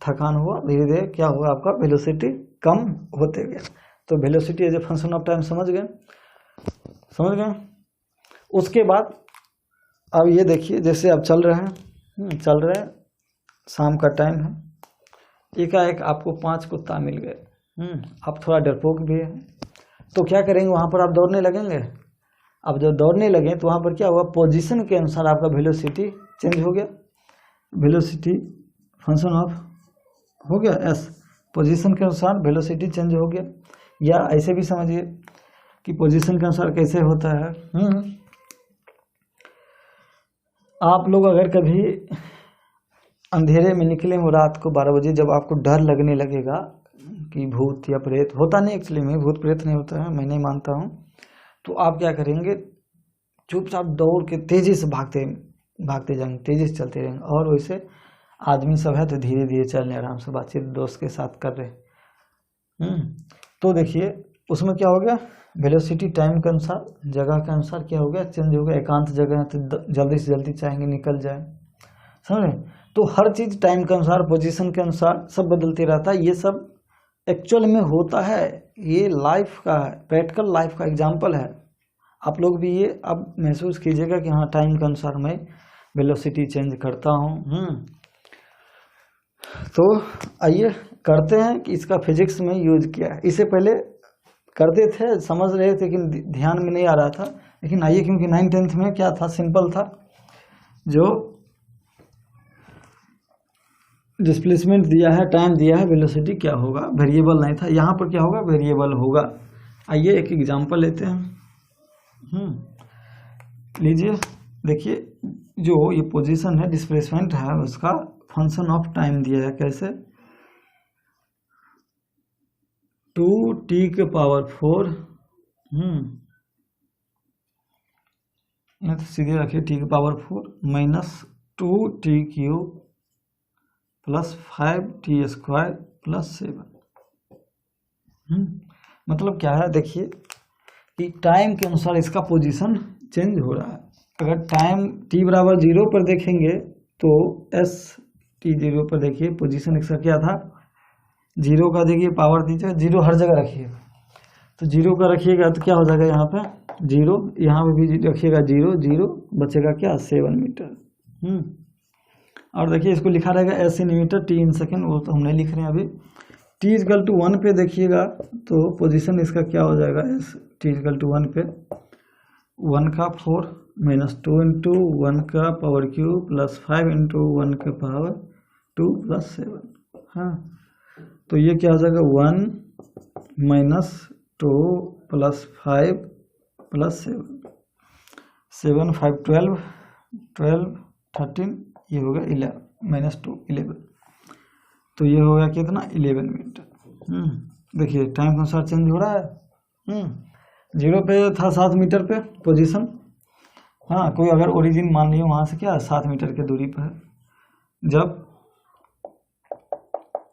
थकान हुआ, धीरे धीरे क्या हुआ आपका वेलोसिटी कम होते गया। तो velocity as a function of time समझ गए। उसके बाद अब ये देखिए, जैसे अब चल रहे हैं, शाम का टाइम है, एकाएक आपको 5 कुत्ता मिल गए, आप थोड़ा डरपोक भी है, तो क्या करेंगे वहाँ पर आप दौड़ने लगेंगे। अब जब दौड़ने लगे तो वहाँ पर क्या हुआ, पोजीशन के अनुसार आपका वेलोसिटी चेंज हो गया, वेलोसिटी फंक्शन ऑफ हो गया एस, पोजीशन के अनुसार वेलोसिटी चेंज हो गया। या ऐसे भी समझिए कि पोजीशन के अनुसार कैसे होता है। आप लोग अगर कभी अंधेरे में निकले हो रात को 12 बजे, जब आपको डर लगने लगेगा कि भूत या प्रेत, होता नहीं एक्चुअली में भूत प्रेत नहीं होता है, मैं नहीं मानता हूँ, तो आप क्या करेंगे, चुपचाप दौड़ के तेजी से भागते जाएंगे, तेजी से चलते रहेंगे। और वैसे आदमी सब है तो धीरे धीरे चलने, आराम से बातचीत दोस्त के साथ कर रहे। तो देखिए उसमें क्या हो गया, वेलोसिटी टाइम के अनुसार जगह के अनुसार क्या हो गया, चेंज हो गया। एकांत जगह है तो जल्दी से जल्दी चाहेंगे निकल जाए, समझ रहे। तो हर चीज टाइम के अनुसार, पोजीशन के अनुसार सब बदलते रहता है। ये सब एक्चुअल में होता है, ये लाइफ का प्रैक्टिकल लाइफ का एग्जाम्पल है। आप लोग भी ये अब महसूस कीजिएगा कि हाँ टाइम के अनुसार मैं वेलोसिटी चेंज करता हूँ। तो आइए करते हैं कि इसका फिजिक्स में यूज किया है। इससे पहले करते थे, समझ रहे थे लेकिन ध्यान में नहीं आ रहा था, लेकिन आइए क्योंकि 9th-10th में क्या था, सिंपल था, जो डिस्प्लेसमेंट दिया है, टाइम दिया है, वेलोसिटी क्या होगा, वेरिएबल नहीं था। यहाँ पर क्या होगा, वेरिएबल होगा। आइए एक एग्जांपल लेते हैं। लीजिए देखिए, जो ये पोजीशन है, डिस्प्लेसमेंट है, उसका फंक्शन ऑफ टाइम दिया है, कैसे 2t⁴, तो सीधे रखिए t⁴ -2t³ + 5t² + 7। मतलब क्या है, देखिए कि टाइम के अनुसार इसका पोजीशन चेंज हो रहा है। अगर टाइम t = 0 पर देखेंगे तो s t0 पर देखिए पोजीशन इसका क्या था, 0 का देखिए पावर दीजिए, 0 हर जगह रखिए, तो 0 का रखिएगा तो क्या हो जाएगा, यहाँ पे 0, यहाँ पे भी रखिएगा 0, 0 बचेगा क्या, 7 मीटर। और देखिए इसको लिखा रहेगा s in metre, t in second, वो तो हम नहीं लिख रहे हैं अभी। t = 1 पे देखिएगा तो पोजीशन इसका क्या हो जाएगा, s t = 1 पे 1 का 4 -2 × 1 का पावर क्यूब + 5 × 1 का पावर 2 + 7। हाँ, तो ये क्या हो जाएगा, 1 - 2 + 5 + 7, 7 5 12, 12 13, ये होगा 11 -2 11, तो ये होगा कितना, 11 मीटर। देखिए टाइम के अनुसार चेंज हो रहा है। 0 पे था 7 मीटर पे पोजीशन। हाँ, कोई अगर ओरिजिन मान लिया वहाँ से क्या 7 मीटर की दूरी पर है। जब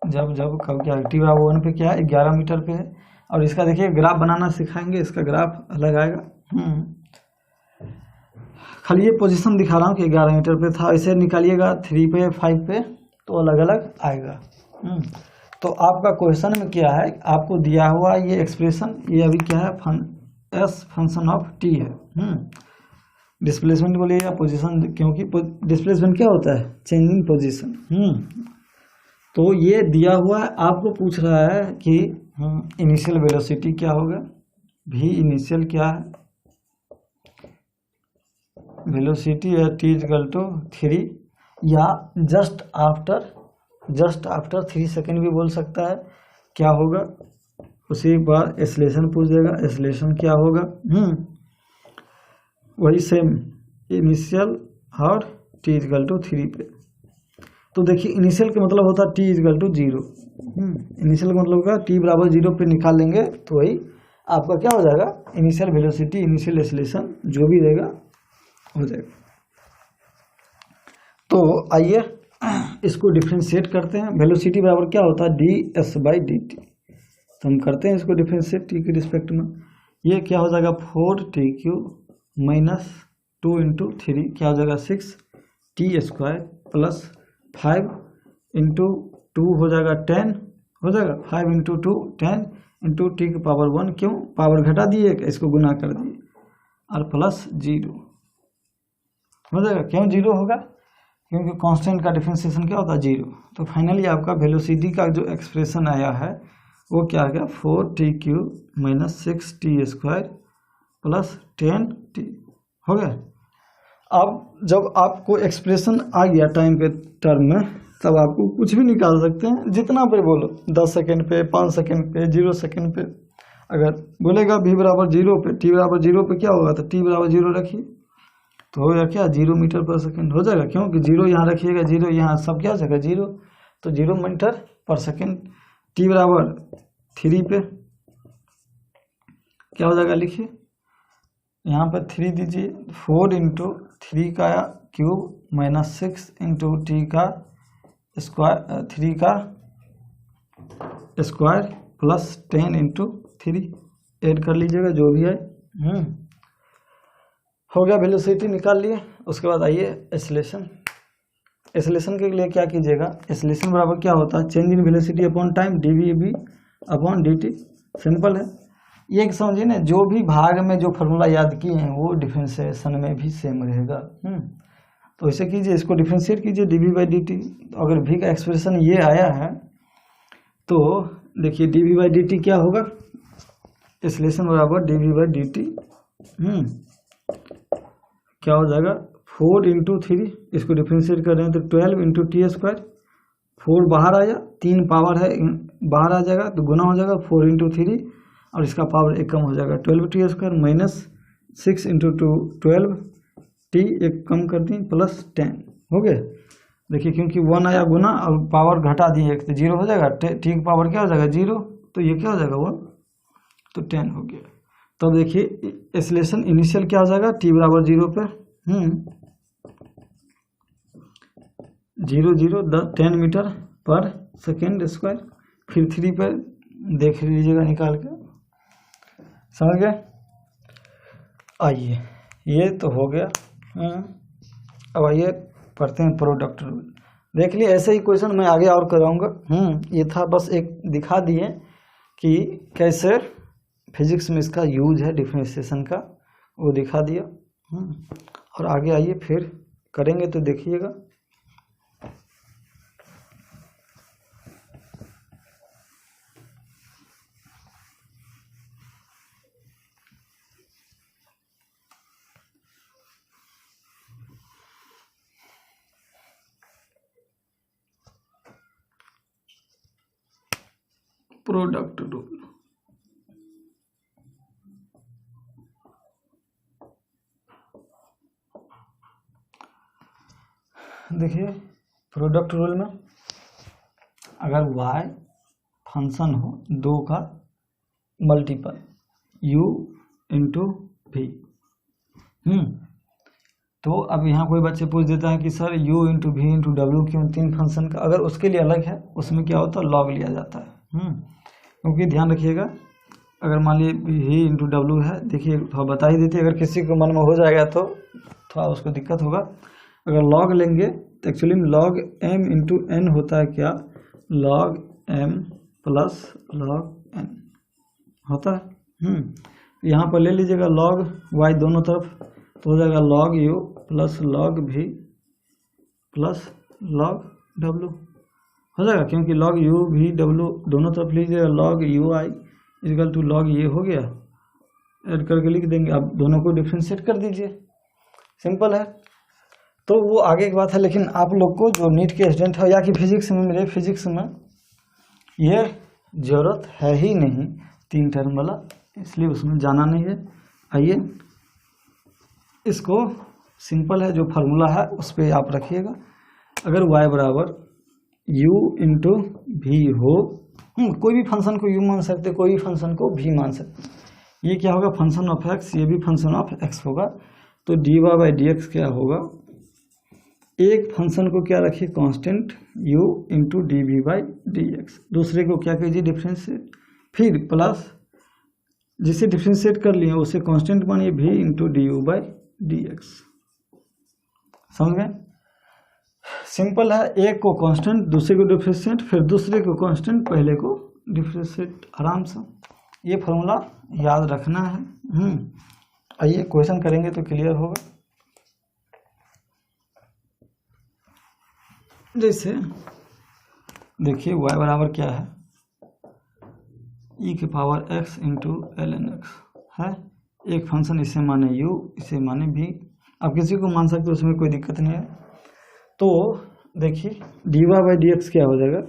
जब जब कब क्या टी बराबर 1 पे क्या है 11 मीटर पे है। और इसका देखिए ग्राफ बनाना सिखाएंगे, इसका ग्राफ अलग आएगा। खाली ये पोजीशन दिखा रहा हूँ कि 11 मीटर पे था, ऐसे निकालिएगा 3 पे 5 पे तो अलग अलग आएगा। तो आपका क्वेश्चन में क्या है, आपको दिया हुआ ये एक्सप्रेशन, ये अभी क्या है एस फंक्शन ऑफ टी है। डिस्प्लेसमेंट बोलिए या पोजीशन, क्योंकि डिस्प्लेसमेंट क्या होता है चेंजिंग पोजीशन। तो ये दिया हुआ है, आपको पूछ रहा है कि इनिशियल वेलोसिटी क्या होगा, भी इनिशियल क्या है, वेलोसिटी है टी इक्वल टू 3 या जस्ट आफ्टर 3 सेकेंड भी बोल सकता है, क्या होगा। उसी बार एक्सेलरेशन पूछ देगा, एक्सेलरेशन क्या होगा। वही सेम इनिशियल और टी इक्वल टू 3 पे। तो देखिए इनिशियल का मतलब होता है टी इक्वल टू 0। इनिशियल का मतलब होगा टी बराबर 0 पे निकाल लेंगे तो वही आपका क्या हो जाएगा, इनिशियल वेलोसिटी, इनिशियल एक्सेलरेशन जो भी रहेगा हो जाएगा। तो आइए इसको डिफ्रेंशिएट करते हैं। वेलोसिटी बराबर क्या होता है ds/dt। तो हम करते हैं इसको डिफ्रेंशिएट टी के रिस्पेक्ट में। ये क्या हो जाएगा 4t³ - 2 × 3 क्या हो जाएगा 6t² प्लस 5 × 2 हो जाएगा 10 हो जाएगा 5 × 2 10 × t की पावर 1, क्यों पावर घटा दिए इसको गुना कर दिए, और प्लस 0 हो जाएगा। क्यों 0 होगा, क्योंकि कांस्टेंट का डिफरेंशिएशन क्या होता है 0। तो फाइनली आपका वेलोसिटी का जो एक्सप्रेशन आया है वो क्या आ गया 4t³ - 6t² प्लस 10t हो गया। अब जब आपको एक्सप्रेशन आ गया टाइम के टर्म में, तब आपको कुछ भी निकाल सकते हैं, जितना पे बोलो 10 सेकेंड पे, 5 सेकेंड पे, 0 सेकेंड पे। अगर बोलेगा v बराबर 0 पे, t बराबर 0 पे क्या होगा, तो t बराबर 0 रखिए तो होगा क्या 0 मीटर पर सेकेंड हो जाएगा, क्योंकि 0 यहाँ रखिएगा, 0 यहाँ सब क्या हो जाएगा 0, तो 0 मीटर पर सेकेंड। t बराबर 3 पे क्या हो जाएगा, लिखिए यहाँ पर 3 दीजिए, 4 × 3 का क्यूब - 6 × t का स्क्वायर, 3 का स्क्वायर प्लस 10 × 3 ऐड कर लीजिएगा जो भी है। हो गया, वेलोसिटी निकाल लिए। उसके बाद आइए एक्सेलरेशन। एक्सेलरेशन के लिए क्या कीजिएगा, एक्सेलरेशन बराबर क्या होता है change in velocity upon time dv/dt। Simple है, ये समझिए ना, जो भी भाग में जो फार्मूला याद किए हैं वो डिफरेंशिएशन में भी सेम रहेगा। तो ऐसे कीजिए, इसको डिफरेंशिएट कीजिए dv/dt। तो अगर v का एक्सप्रेशन ये आया है तो देखिए dv/dt क्या होगा, एक्सेलरेशन बराबर dv/dt क्या हो जाएगा 4 × 3, इसको डिफरेंशिएट कर रहे हैं तो 12 × t²। 4 बाहर आया, 3 पावर है बाहर आ जाएगा तो गुना हो जाएगा 4 × 3, और इसका पावर एक कम हो जाएगा 12t² माइनस 6 × 2 12 t एक कम कर दी प्लस 10 हो गया। देखिए क्योंकि 1 आया गुना और पावर घटा दिए तो 0 हो जाएगा, t की पावर क्या हो जाएगा 0, तो ये क्या हो जाएगा 1, तो 10 हो गया। तब देखिए एक्सेलरेशन इनिशियल क्या हो जाएगा t बराबर 0 पे 10 मीटर पर सेकेंड स्क्वायर, फिर 3 पर देख लीजिएगा निकाल के, समझ गए। आइए ये तो हो गया। अब आइए पढ़ते हैं प्रोडक्ट रूल। देख लिए ऐसे ही क्वेश्चन मैं आगे और कराऊंगा। ये था बस एक दिखा दिए कि कैसे फिजिक्स में इसका यूज है डिफरेंशिएशन का, वो दिखा दिया। और आगे आइए फिर करेंगे तो देखिएगा। प्रोडक्ट रूल देखिए, प्रोडक्ट रूल में अगर y फंक्शन हो 2 का मल्टीपल u इंटू भी। तो अब यहाँ कोई बच्चे पूछ देता है कि सर u इंटू भी इंटू डब्ल्यू क्यों, तीन फंक्शन का अगर उसके लिए अलग है उसमें क्या होता है लॉग लिया जाता है। क्योंकि ध्यान रखिएगा अगर मान लीजिए v इंटू डब्ल्यू है, देखिए थोड़ा बता ही देती है, अगर किसी को मन में हो जाएगा तो थोड़ा उसको दिक्कत होगा। अगर लॉग लेंगे तो एक्चुअली में लॉग m इंटू एन होता है क्या, log m plus log n होता है। यहाँ पर ले लीजिएगा लॉग y दोनों तरफ, तो हो जाएगा log u plus log v plus log w हो जाएगा, क्योंकि लॉग u v w दोनों तरफ लीजिएगा, log u i equal to log ये हो गया, ऐड करके लिख देंगे। आप दोनों को डिफ्रेंशिएट कर दीजिए, सिंपल है। तो वो आगे की बात है, लेकिन आप लोग को जो नीट के स्टूडेंट है या कि फिजिक्स में, मेरे फिजिक्स में ये ज़रूरत है ही नहीं तीन टर्म वाला, इसलिए उसमें जाना नहीं है। आइए इसको सिंपल है, जो फार्मूला है उस पर आप रखिएगा। अगर y बराबर u इंटू भी हो, कोई भी फंक्शन को u मान सकते, कोई भी फंक्शन को v मान सकते। ये क्या होगा फंक्शन ऑफ x, ये भी फंक्शन ऑफ x होगा। तो dy बाई डी एक्स क्या होगा, एक फंक्शन को क्या रखिए constant u into d v by d x, दूसरे को क्या कीजिए डिफ्रेंशिएट, फिर प्लस जिसे डिफ्रेंशिएट कर लिए उसे कांस्टेंट मानिए v into d u by d x. समझ गए, सिंपल है। एक को कांस्टेंट दूसरे को डिफ्रेंशिएट, फिर दूसरे को कांस्टेंट पहले को डिफ्रेंशिएट, आराम से ये फॉर्मूला याद रखना है। आइए क्वेश्चन करेंगे तो क्लियर होगा। जैसे देखिए y बराबर क्या है, e के पावर x into l n x है। एक फंक्शन इसे माने u, इसे माने v, आप किसी को मान सकते हो, उसमें कोई दिक्कत नहीं है। तो देखिए dy बाई डी एक्स क्या हो जाएगा,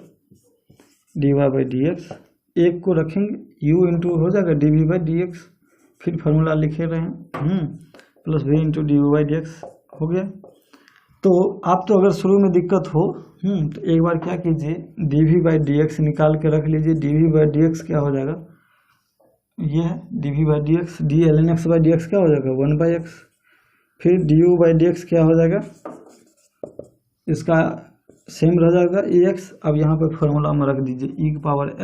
dy बाई डी एक्स, एक को रखेंगे u इंटू हो जाएगा dv बाई डी एक्स, फिर फार्मूला लिखे रहे हैं plus v into D by d x हो गया। तो आप तो अगर शुरू में दिक्कत हो तो एक बार क्या कीजिए dv बाई डी एक्स निकाल के रख लीजिए। dv बाई डी एक्स क्या हो जाएगा, ये है dv by d x, d l n x by d x क्या हो जाएगा 1 बाई एक्स, फिर du बाई डी एक्स क्या हो जाएगा, इसका सेम रह जाएगा ए एक्स। अब यहाँ पे फॉर्मूला में रख दीजिए e की पावर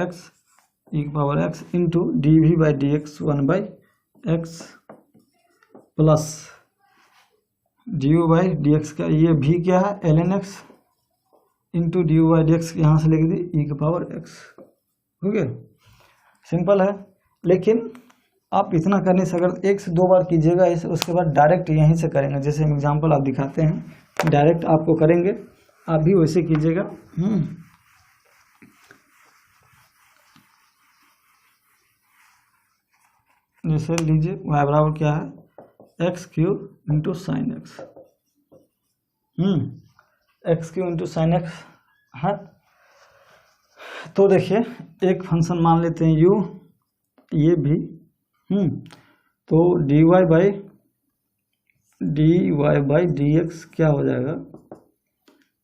x into d v by d x 1 by x plus d u by d x का, ये भी क्या है l n x into d u by d x, यहाँ से लिख दी e की पावर x हो गया, सिंपल है। लेकिन आप इतना करने से अगर एक से दो बार कीजिएगा इसे, उसके बाद डायरेक्ट यहीं से करेंगे। जैसे हम एग्जांपल आप दिखाते हैं, डायरेक्ट आपको करेंगे, आप भी वैसे कीजिएगा। जैसे लीजिए y बराबर क्या है x cube into sine x, x cube into sine x है। तो देखिए एक फंक्शन मान लेते हैं u, ये भी तो dy बाई डी एक्स क्या हो जाएगा,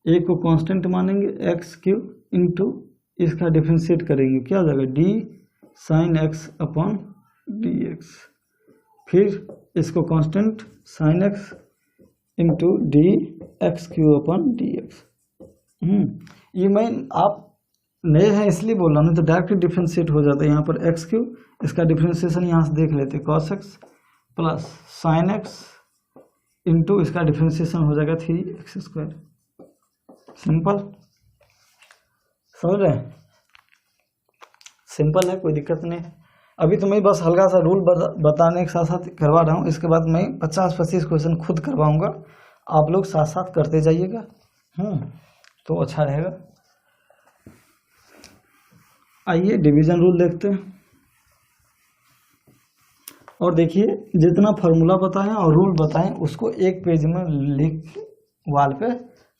एक को कांस्टेंट मानेंगे एक्स क्यूब इंटू इसका डिफरेंशिएट करेंगे, क्या हो जाएगा D sign x upon d x, फिर इसको constant sine x into D x cube upon d x. ये मैं आप नए हैं इसलिए बोल रहा हूँ, तो डायरेक्ट डिफरेंशिएट हो जाता है। यहाँ पर एक्स क्यूब, इसका डिफरेंशिएशन यहाँ से देख लेते हैं, cos x plus sine x into इसका डिफरेंशिएशन हो जाएगा 3x स्क्वायर। सिंपल, समझ रहे हैं, सिंपल है, कोई दिक्कत नहीं है। अभी तो मैं बस हल्का सा रूल बताने के साथ साथ करवा रहा हूँ, इसके बाद मैं 50-25 क्वेश्चन खुद करवाऊंगा, आप लोग साथ साथ करते जाइएगा, तो अच्छा रहेगा। आइए डिवीजन रूल देखते हैं, और देखिए जितना फार्मूला बताएं और रूल बताएं उसको एक पेज में लिख वाल पे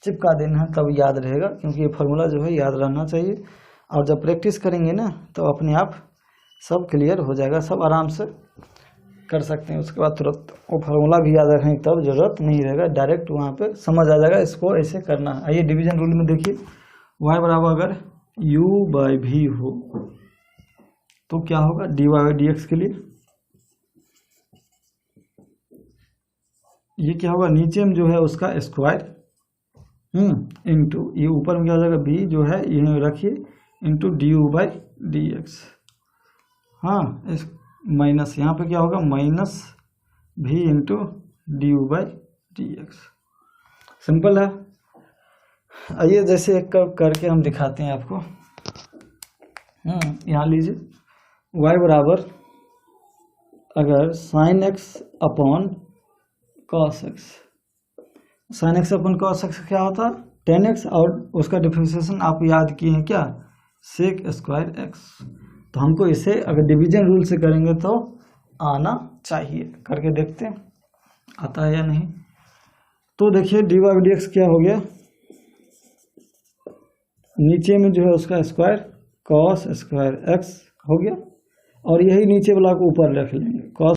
चिपका देना है, तब याद रहेगा, क्योंकि ये फार्मूला जो है याद रहना चाहिए। और जब प्रैक्टिस करेंगे ना तो अपने आप सब क्लियर हो जाएगा, सब आराम से कर सकते हैं। उसके बाद तुरंत वो फार्मूला भी याद रखेंगे, तब जरूरत नहीं रहेगा, डायरेक्ट वहाँ पे समझ आ जाएगा इसको ऐसे करना है। आइए डिवीजन रूल में देखिए, y बराबर अगर u बाई भी हो तो क्या होगा dy बाई डी एक्स के लिए ये क्या होगा, नीचे में जो है उसका स्क्वायर इंटू ये ऊपर में क्या हो जाएगा, बी जो है ये रखिए into d u by d x. हाँ, इस माइनस यहाँ पे क्या होगा, माइनस भी into d u by d x. Simple है। आइए जैसे एक करके हम दिखाते हैं आपको। यहाँ लीजिए y बराबर अगर sine x upon cos x, sine x upon cos x क्या होता है 10x, और उसका डिफरेंशिएशन आप याद किए हैं क्या, सेक स्क्वायर एक्स। तो हमको इसे अगर डिवीजन रूल से करेंगे तो आना चाहिए, करके देखते हैं आता है या नहीं। तो देखिए डी वाई डी एक्स क्या हो गया, नीचे में जो है उसका स्क्वायर कॉस स्क्वायर एक्स हो गया, और यही नीचे वाला को ऊपर रख लेंगे, कॉस